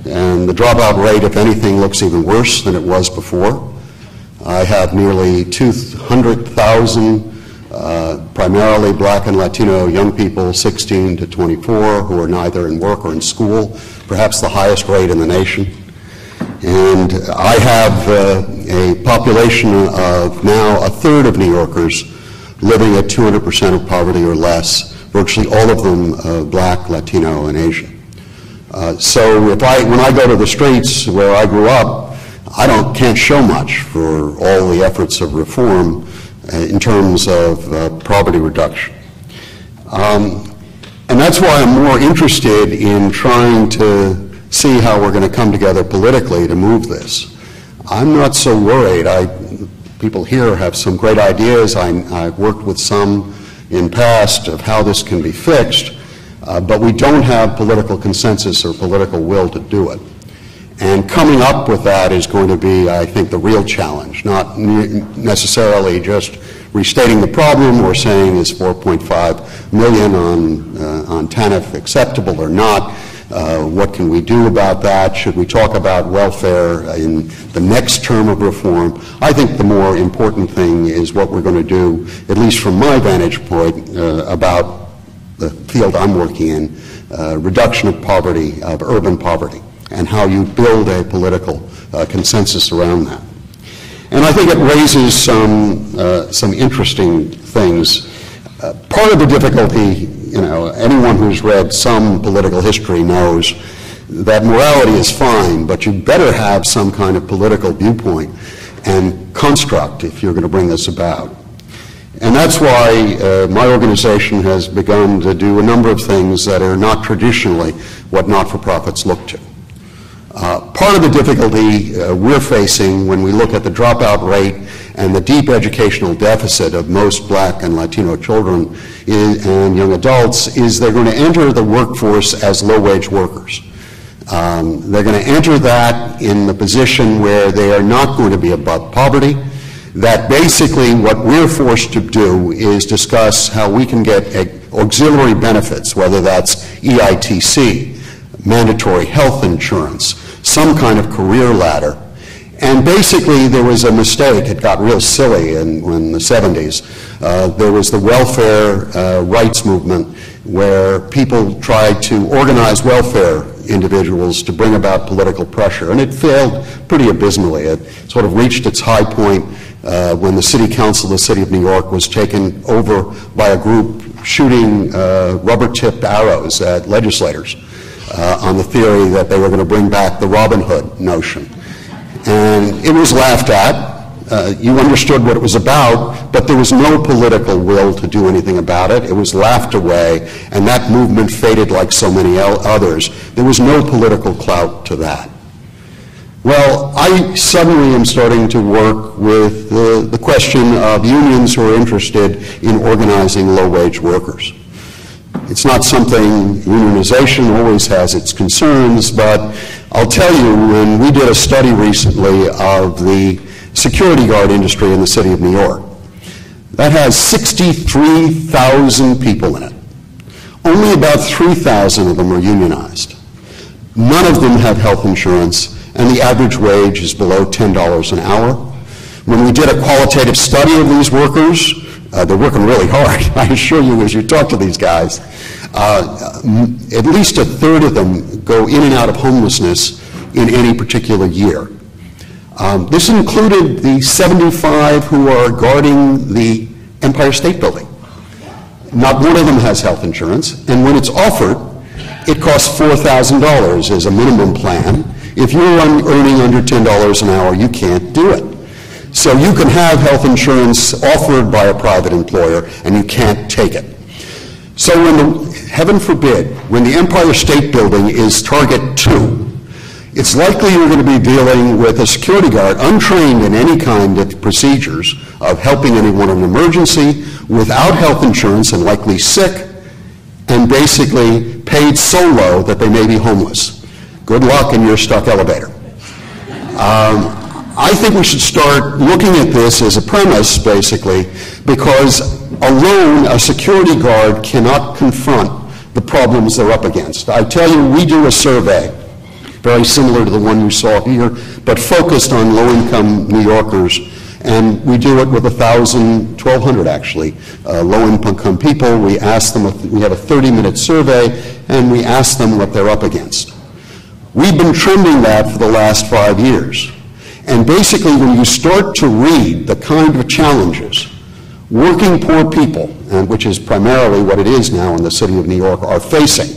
and the dropout rate, if anything, looks even worse than it was before. I have nearly 200,000 primarily black and Latino young people, 16 to 24, who are neither in work or in school, perhaps the highest rate in the nation. And I have a population of now a third of New Yorkers living at 200% of poverty or less, virtually all of them black, Latino, and Asian. So when I go to the streets where I grew up, I can't show much for all the efforts of reform in terms of poverty reduction. And that's why I'm more interested in trying to see how we're going to come together politically to move this. I'm not so worried. People here have some great ideas. I've worked with some in past of how this can be fixed, but we don't have political consensus or political will to do it. And coming up with that is going to be, I think, the real challenge, not necessarily just restating the problem or saying is 4.5 million on TANF acceptable or not. What can we do about that? Should we talk about welfare in the next term of reform? I think the more important thing is what we're going to do, at least from my vantage point, about the field I'm working in, reduction of poverty, of urban poverty, and how you build a political consensus around that. And I think it raises some interesting things. Part of the difficulty, anyone who's read some political history knows that morality is fine, but you better have some kind of political viewpoint and construct if you're going to bring this about. And that's why my organization has begun to do a number of things that are not traditionally what not-for-profits look to. Part of the difficulty we're facing when we look at the dropout rate and the deep educational deficit of most black and Latino children and young adults is they're going to enter the workforce as low-wage workers. They're going to enter that in the position where they are not going to be above poverty, that basically what we're forced to do is discuss how we can get auxiliary benefits, whether that's EITC, mandatory health insurance, some kind of career ladder. And basically there was a mistake. It got real silly in the 70s. There was the welfare rights movement where people tried to organize welfare individuals to bring about political pressure, and it failed pretty abysmally. It sort of reached its high point when the City Council of the City of New York was taken over by a group shooting rubber-tipped arrows at legislators on the theory that they were going to bring back the Robin Hood notion. And it was laughed at. You understood what it was about, but there was no political will to do anything about it. It was laughed away, and that movement faded like so many others. There was no political clout to that. Well, I suddenly am starting to work with the question of unions who are interested in organizing low-wage workers. It's not something, unionization always has its concerns, but I'll tell you, when we did a study recently of the security guard industry in the city of New York, that has 63,000 people in it. Only about 3,000 of them are unionized. None of them have health insurance, and the average wage is below $10 an hour. When we did a qualitative study of these workers, they're working really hard, I assure you, as you talk to these guys. At least a third of them go in and out of homelessness in any particular year. This included the 75 who are guarding the Empire State Building. Not one of them has health insurance, and when it's offered, it costs $4,000 as a minimum plan. If you're earning under $10 an hour, you can't do it. So you can have health insurance offered by a private employer, and you can't take it. So heaven forbid, when the Empire State Building is target 2, it's likely you're going to be dealing with a security guard untrained in any kind of procedures of helping anyone in an emergency, without health insurance and likely sick, and basically paid so low that they may be homeless. Good luck in your stuck elevator. I think we should start looking at this as a premise, basically, because alone a security guard cannot confront the problems they're up against. I tell you, we do a survey, very similar to the one you saw here, but focused on low-income New Yorkers, and we do it with 1,200 actually, low-income people. We ask them, we have a 30-minute survey, and we ask them what they're up against. We've been trending that for the last 5 years. And basically, when you start to read the kind of challenges working poor people, and which is primarily what it is now in the city of New York, are facing,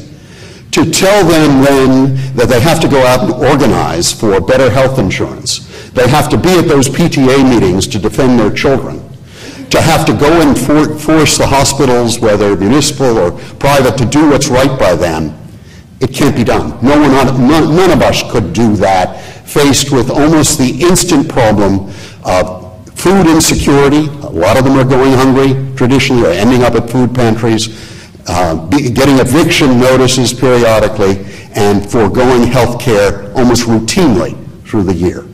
to tell them then that they have to go out and organize for better health insurance, they have to be at those PTA meetings to defend their children, to have to go and force the hospitals, whether municipal or private, to do what's right by them, it can't be done. None of us could do that, faced with almost the instant problem of food insecurity. A lot of them are going hungry, traditionally, or ending up at food pantries, getting eviction notices periodically, and foregoing health care almost routinely through the year.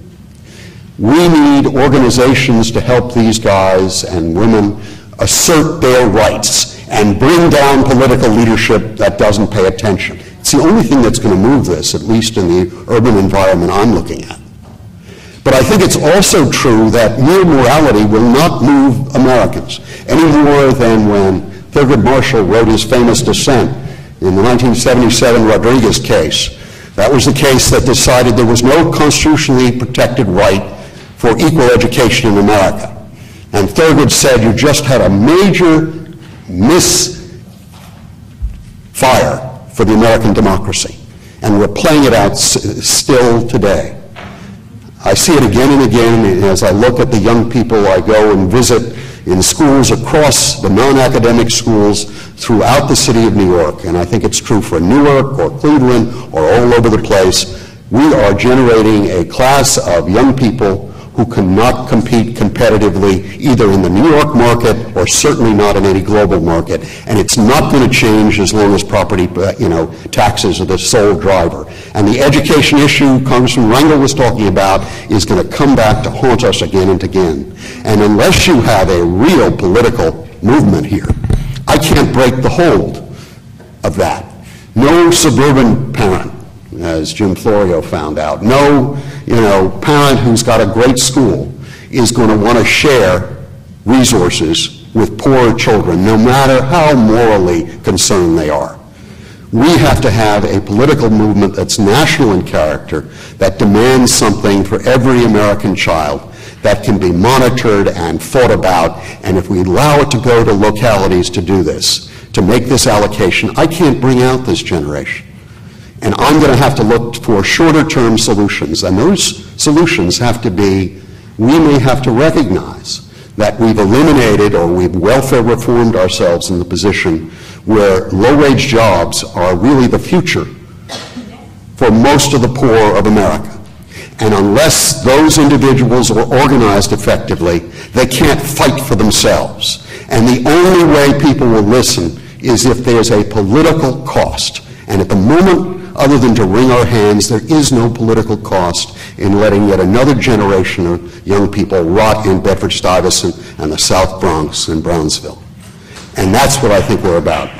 We need organizations to help these guys and women assert their rights and bring down political leadership that doesn't pay attention. It's the only thing that's going to move this, at least in the urban environment I'm looking at. But I think it's also true that mere morality will not move Americans any more than when Thurgood Marshall wrote his famous dissent in the 1977 Rodriguez case. That was the case that decided there was no constitutionally protected right for equal education in America. And Thurgood said, you just had a major misfire for the American democracy. And we're playing it out still today. I see it again and again as I look at the young people I go and visit in schools across the non-academic schools throughout the city of New York. And I think it's true for Newark or Cleveland or all over the place. We are generating a class of young people who cannot compete competitively either in the New York market or certainly not in any global market. And it's not going to change as long as property, taxes are the sole driver. And the education issue Congressman Rangel was talking about is going to come back to haunt us again and again. And unless you have a real political movement here, I can't break the hold of that. No suburban parent, as Jim Florio found out, no parent who's got a great school is going to want to share resources with poor children, no matter how morally concerned they are. We have to have a political movement that's national in character, that demands something for every American child, that can be monitored and thought about, and if we allow it to go to localities to do this, to make this allocation, I can't bring out this generation. And I'm going to have to look for shorter-term solutions. And those solutions have to be, we may have to recognize that we've eliminated or we've welfare reformed ourselves in the position where low-wage jobs are really the future for most of the poor of America. And unless those individuals are organized effectively, they can't fight for themselves. And the only way people will listen is if there's a political cost. And at the moment, other than to wring our hands, there is no political cost in letting yet another generation of young people rot in Bedford-Stuyvesant and the South Bronx and Brownsville. And that's what I think we're about.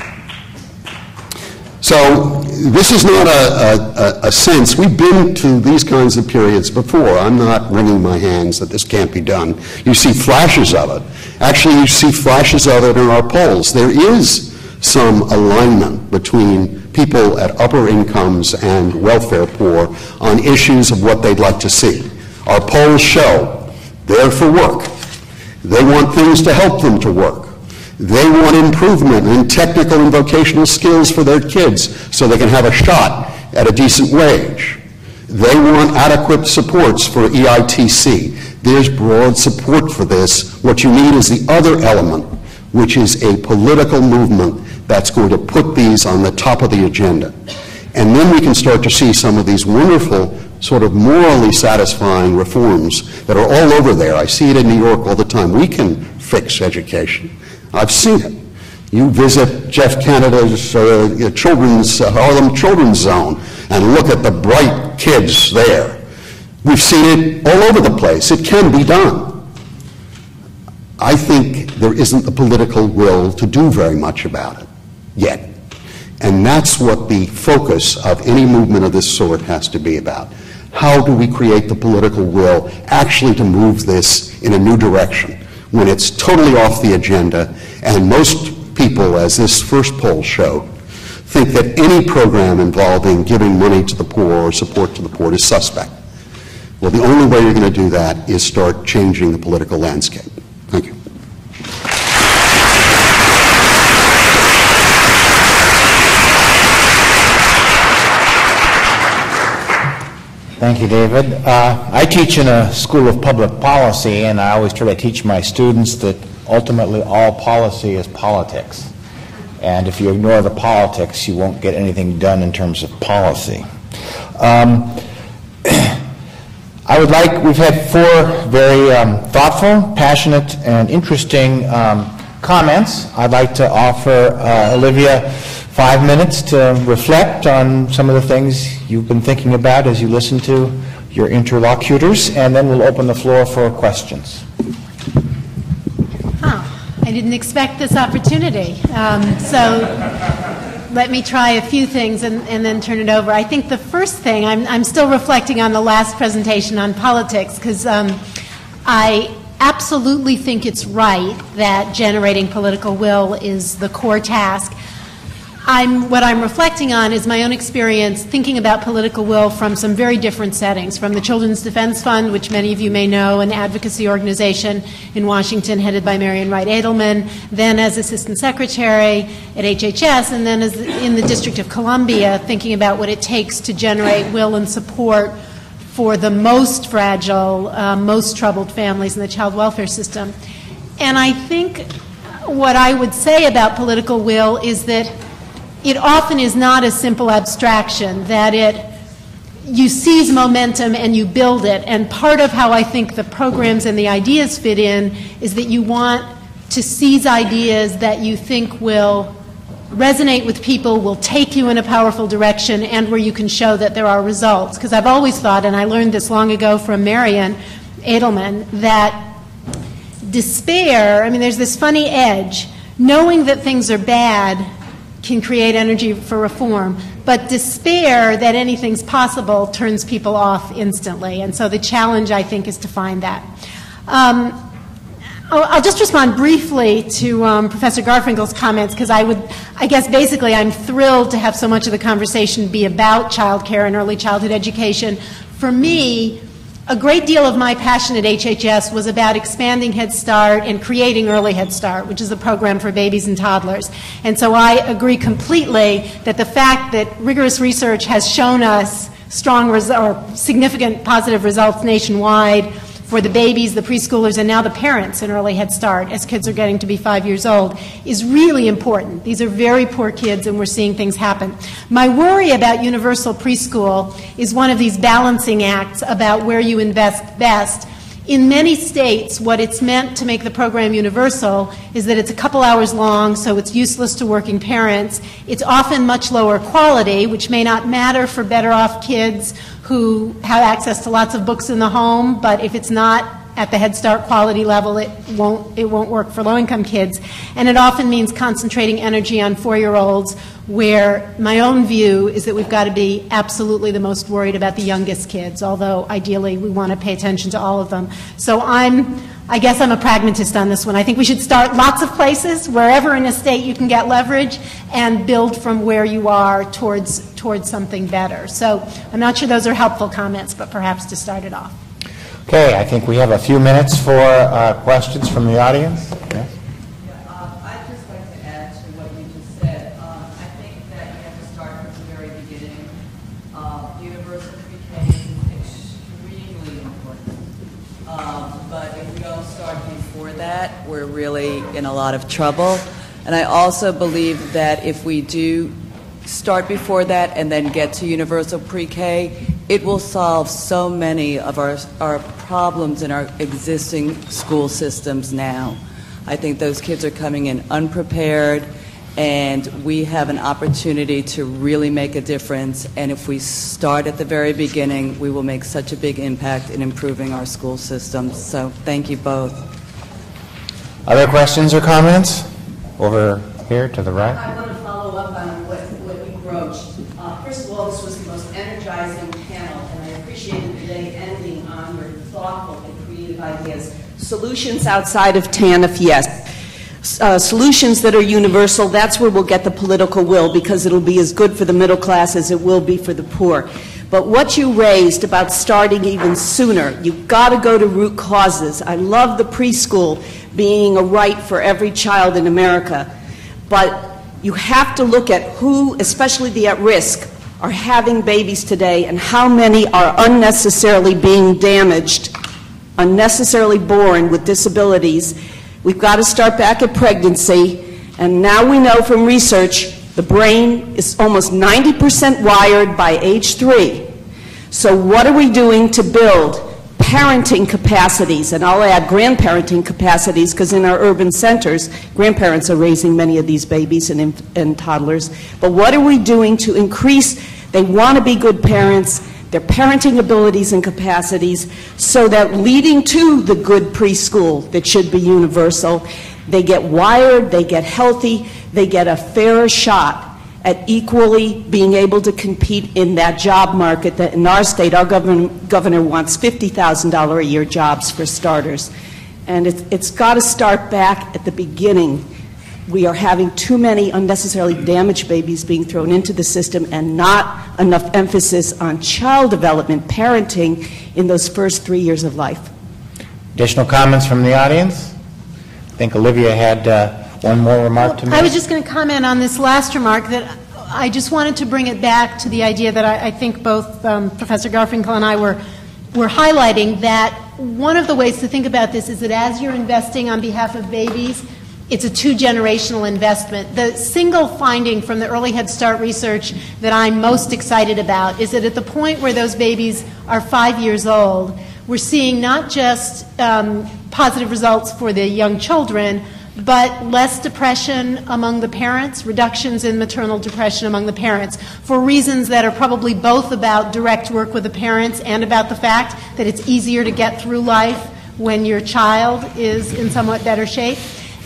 So this is not a sense. We've been to these kinds of periods before. I'm not wringing my hands that this can't be done. You see flashes of it. Actually, you see flashes of it in our polls. There is some alignment between people at upper incomes and welfare poor on issues of what they'd like to see. Our polls show they're for work. They want things to help them to work. They want improvement in technical and vocational skills for their kids so they can have a shot at a decent wage. They want adequate supports for EITC. There's broad support for this. What you need is the other element, which is a political movement that's going to put these on the top of the agenda. And then we can start to see some of these wonderful, sort of morally satisfying reforms that are all over there. I see it in New York all the time. We can fix education. I've seen it. You visit Jeff Canada's Harlem Children's Zone and look at the bright kids there. We've seen it all over the place. It can be done. I think there isn't the political will to do very much about it yet. And that's what the focus of any movement of this sort has to be about. How do we create the political will actually to move this in a new direction when it's totally off the agenda, and most people, as this first poll showed, think that any program involving giving money to the poor or support to the poor is suspect. Well, the only way you're going to do that is start changing the political landscape. Thank you. Thank you, David. I teach in a school of public policy, and I always try to teach my students that ultimately all policy is politics. And if you ignore the politics, you won't get anything done in terms of policy. We've had four very thoughtful, passionate, and interesting comments. I'd like to offer Olivia 5 minutes to reflect on some of the things you've been thinking about as you listen to your interlocutors, and then we'll open the floor for questions. I didn't expect this opportunity. So let me try a few things and then turn it over. I think the first thing, I'm still reflecting on the last presentation on politics, because I absolutely think it's right that generating political will is the core task. What I'm reflecting on is my own experience thinking about political will from some very different settings, from the Children's Defense Fund, which many of you may know, an advocacy organization in Washington headed by Marian Wright Edelman, then as Assistant Secretary at HHS, and then as in the District of Columbia, thinking about what it takes to generate will and support for the most fragile, most troubled families in the child welfare system. And I think what I would say about political will is that it often is not a simple abstraction, that you seize momentum and you build it. And part of how I think the programs and the ideas fit in is that you want to seize ideas that you think will resonate with people, will take you in a powerful direction, and where you can show that there are results. Because I've always thought, and I learned this long ago from Marian Edelman, that despair, there's this funny edge. Knowing that things are bad can create energy for reform, but despair that anything's possible turns people off instantly. And so the challenge, I think, is to find that. I'll just respond briefly to Professor Garfinkel's comments, because I guess basically I'm thrilled to have so much of the conversation be about child care and early childhood education. For me, a great deal of my passion at HHS was about expanding Head Start and creating Early Head Start, which is a program for babies and toddlers. And so I agree completely that the fact that rigorous research has shown us strong or significant positive results nationwide for the babies, the preschoolers, and now the parents in Early Head Start as kids are getting to be 5 years old is really important. These are very poor kids, and we're seeing things happen. My worry about universal preschool is one of these balancing acts about where you invest best. In many states, what it's meant to make the program universal is that it's a couple hours long, so it's useless to working parents. It's often much lower quality, which may not matter for better off kids who have access to lots of books in the home, but if it's not at the Head Start quality level, it won't work for low-income kids. And it often means concentrating energy on 4-year-olds, where my own view is that we've got to be absolutely the most worried about the youngest kids, although ideally we want to pay attention to all of them. So I guess I'm a pragmatist on this one. I think we should start lots of places, wherever in a state you can get leverage, and build from where you are towards something better. So I'm not sure those are helpful comments, but perhaps to start it off. Okay, I think we have a few minutes for questions from the audience. Yes? I'd just like to add to what you just said. I think that you have to start from the very beginning. Universal pre-K is extremely important. But if we don't start before that, we're really in a lot of trouble. And I also believe that if we do start before that and then get to universal pre-K, it will solve so many of our problems in our existing school systems now. I think those kids are coming in unprepared, and we have an opportunity to really make a difference. And if we start at the very beginning, we will make such a big impact in improving our school systems. So thank you both. Other questions or comments? Over here to the right. I want to follow up on what you broached. First of all, this was the most energizing panel, and I appreciated the day ending on your thoughtful and creative ideas. Solutions outside of TANF, yes. Solutions that are universal, that's where we'll get the political will, because it'll be as good for the middle class as it will be for the poor. But what you raised about starting even sooner, you've got to go to root causes. I love the preschool being a right for every child in America. But you have to look at who, especially the at-risk, are having babies today and how many are unnecessarily being damaged, unnecessarily born with disabilities. We've got to start back at pregnancy, and now we know from research the brain is almost 90% wired by age 3. So what are we doing to build parenting capacities, and I'll add grandparenting capacities, because in our urban centers, grandparents are raising many of these babies and toddlers. But what are we doing to increase, they want to be good parents, their parenting abilities and capacities, so that leading to the good preschool that should be universal, they get wired, they get healthy, they get a fairer shot at equally being able to compete in that job market that in our state, our governor wants $50,000 a year jobs for starters. And it's got to start back at the beginning. We are having too many unnecessarily damaged babies being thrown into the system, and not enough emphasis on child development, parenting in those first 3 years of life. Additional comments from the audience? I think Olivia had one more remark to make. I was just going to comment on this last remark, that I just wanted to bring it back to the idea that I think both Professor Garfinkel and I were highlighting, that one of the ways to think about this is that as you're investing on behalf of babies, it's a 2-generational investment. The single finding from the early Head Start research that I'm most excited about is that at the point where those babies are 5 years old, we're seeing not just positive results for the young children, but less depression among the parents, reductions in maternal depression among the parents, for reasons that are probably both about direct work with the parents and about the fact that it's easier to get through life when your child is in somewhat better shape.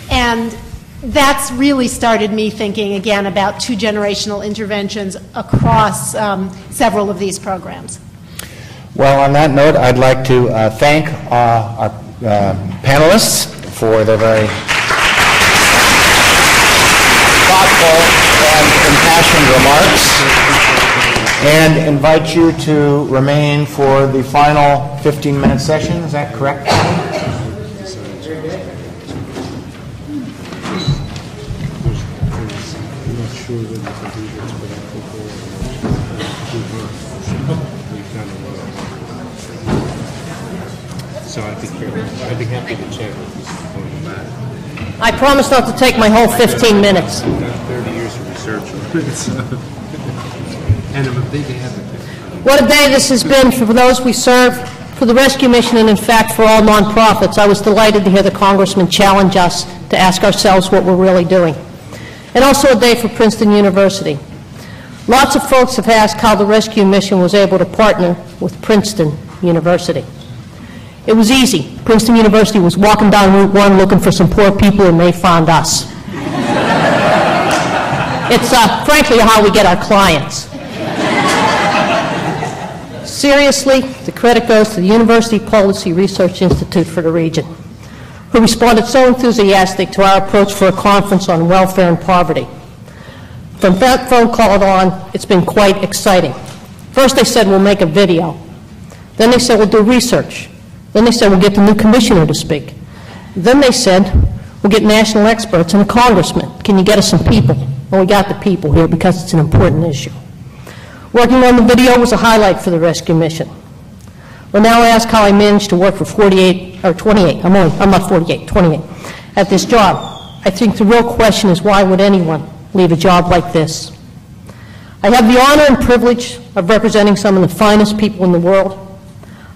And that's really started me thinking again about 2-generational interventions across several of these programs. Well, on that note, I'd like to thank our panelists for their very thoughtful and impassioned remarks, and invite you to remain for the final 15-minute session. Is that correct? So I'd be happy to check on that. I promise not to take my whole 15 minutes. I've got 30 years of research on it, so. And I'm a big advocate. What a day this has been for those we serve, For the Rescue Mission, and in fact for all nonprofits, I was delighted to hear the Congressman challenge us to ask ourselves what we're really doing. And also a day for Princeton University. Lots of folks have asked how the Rescue Mission was able to partner with Princeton University. It was easy. Princeton University was walking down Route 1 looking for some poor people, and they found us. It's frankly how we get our clients. Seriously, the credit goes to the University Policy Research Institute for the region, who responded so enthusiastic to our approach for a conference on welfare and poverty. From that phone call on, it's been quite exciting. First they said we'll make a video. Then they said we'll do research. Then they said we'll get the new commissioner to speak. Then they said we'll get national experts and a congressman. Can you get us some people? Well, we got the people here because it's an important issue. Working on the video was a highlight for the Rescue Mission. Well, now I ask how I managed to work for 28 at this job. I think the real question is, why would anyone leave a job like this? I have the honor and privilege of representing some of the finest people in the world.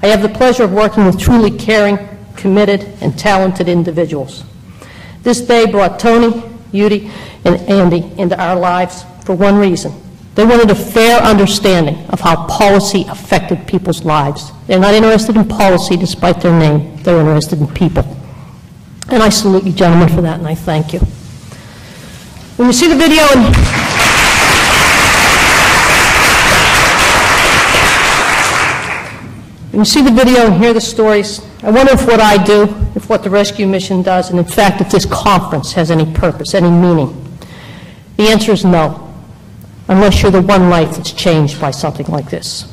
I have the pleasure of working with truly caring, committed, and talented individuals. This day brought Tony, Judy, and Andy into our lives for one reason. They wanted a fair understanding of how policy affected people's lives. They're not interested in policy despite their name. They're interested in people. And I salute you gentlemen for that, and I thank you. When you see the video and hear the stories, I wonder if what I do, if what the Rescue Mission does, and in fact if this conference has any purpose, any meaning. The answer is no, unless you're the one life that's changed by something like this.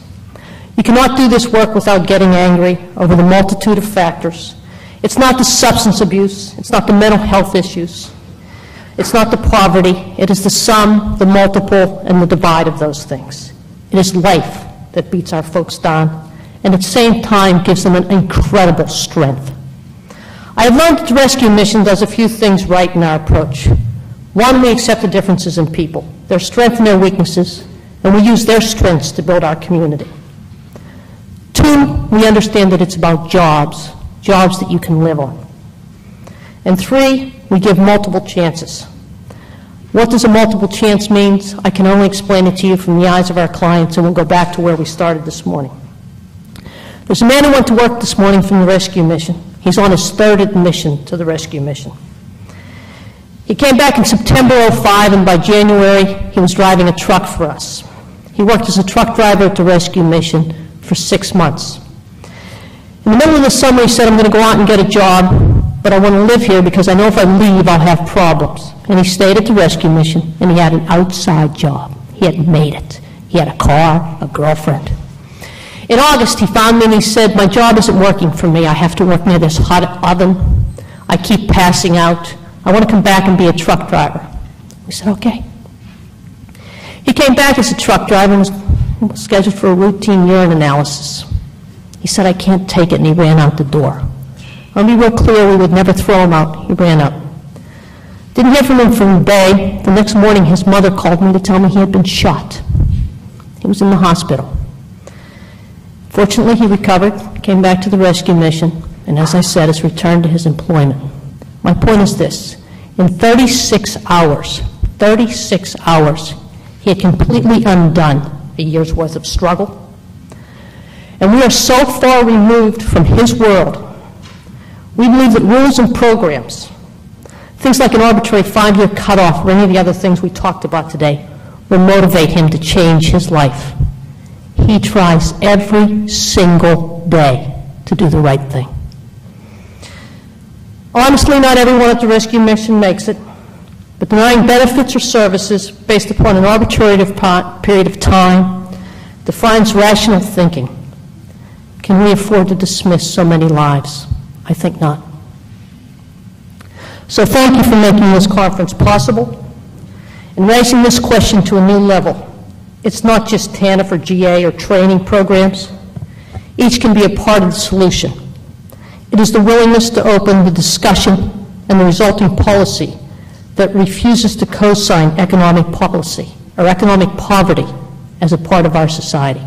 You cannot do this work without getting angry over the multitude of factors. It's not the substance abuse, it's not the mental health issues, it's not the poverty, it is the sum, the multiple, and the divide of those things. It is life that beats our folks down, and at the same time gives them an incredible strength. I have learned that the Rescue Mission does a few things right in our approach. One, we accept the differences in people, their strengths and their weaknesses, and we use their strengths to build our community. Two, we understand that it's about jobs that you can live on. And three, we give multiple chances. What does a multiple chance mean? I can only explain it to you from the eyes of our clients, and we'll go back to where we started this morning. There's a man who went to work this morning from the Rescue Mission. He's on his third admission to the Rescue Mission. He came back in September '05, and by January, he was driving a truck for us. He worked as a truck driver at the Rescue Mission for 6 months. In the middle of the summer, he said, I'm going to go out and get a job, but I want to live here because I know if I leave, I'll have problems. And he stayed at the Rescue Mission, and he had an outside job. He had made it. He had a car, a girlfriend. In August, he found me and he said, my job isn't working for me. I have to work near this hot oven. I keep passing out. I want to come back and be a truck driver. We said, okay. He came back as a truck driver and was scheduled for a routine urine analysis. He said, I can't take it, and he ran out the door. I'll be real clear, we would never throw him out. He ran out. Didn't hear from him for a day. The next morning, his mother called me to tell me he had been shot. He was in the hospital. Fortunately, he recovered, came back to the Rescue Mission, and as I said, has returned to his employment. My point is this. In 36 hours, he had completely undone a year's worth of struggle. And we are so far removed from his world, we believe that rules and programs, things like an arbitrary 5-year cutoff or any of the other things we talked about today, will motivate him to change his life. He tries every single day to do the right thing. Honestly, not everyone at the Rescue Mission makes it, but denying benefits or services based upon an arbitrary period of time defines rational thinking. Can we afford to dismiss so many lives? I think not. So thank you for making this conference possible and raising this question to a new level. It's not just TANF or GA or training programs. Each can be a part of the solution. It is the willingness to open the discussion and the resulting policy that refuses to co-sign economic policy or economic poverty as a part of our society.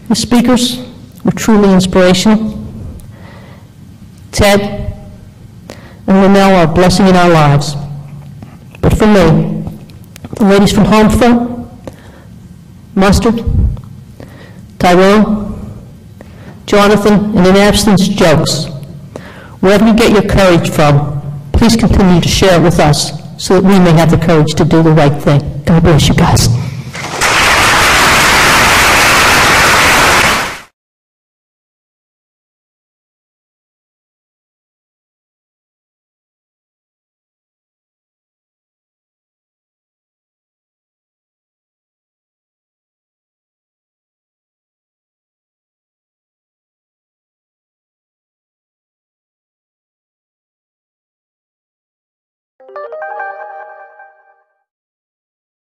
The speakers were truly inspirational. Ted and Linnell are a blessing in our lives. But for me, the ladies from Homefront, Mustard, Tyrone, Jonathan, and in absence, Jokes. Wherever you get your courage from, please continue to share it with us so that we may have the courage to do the right thing. God bless you guys.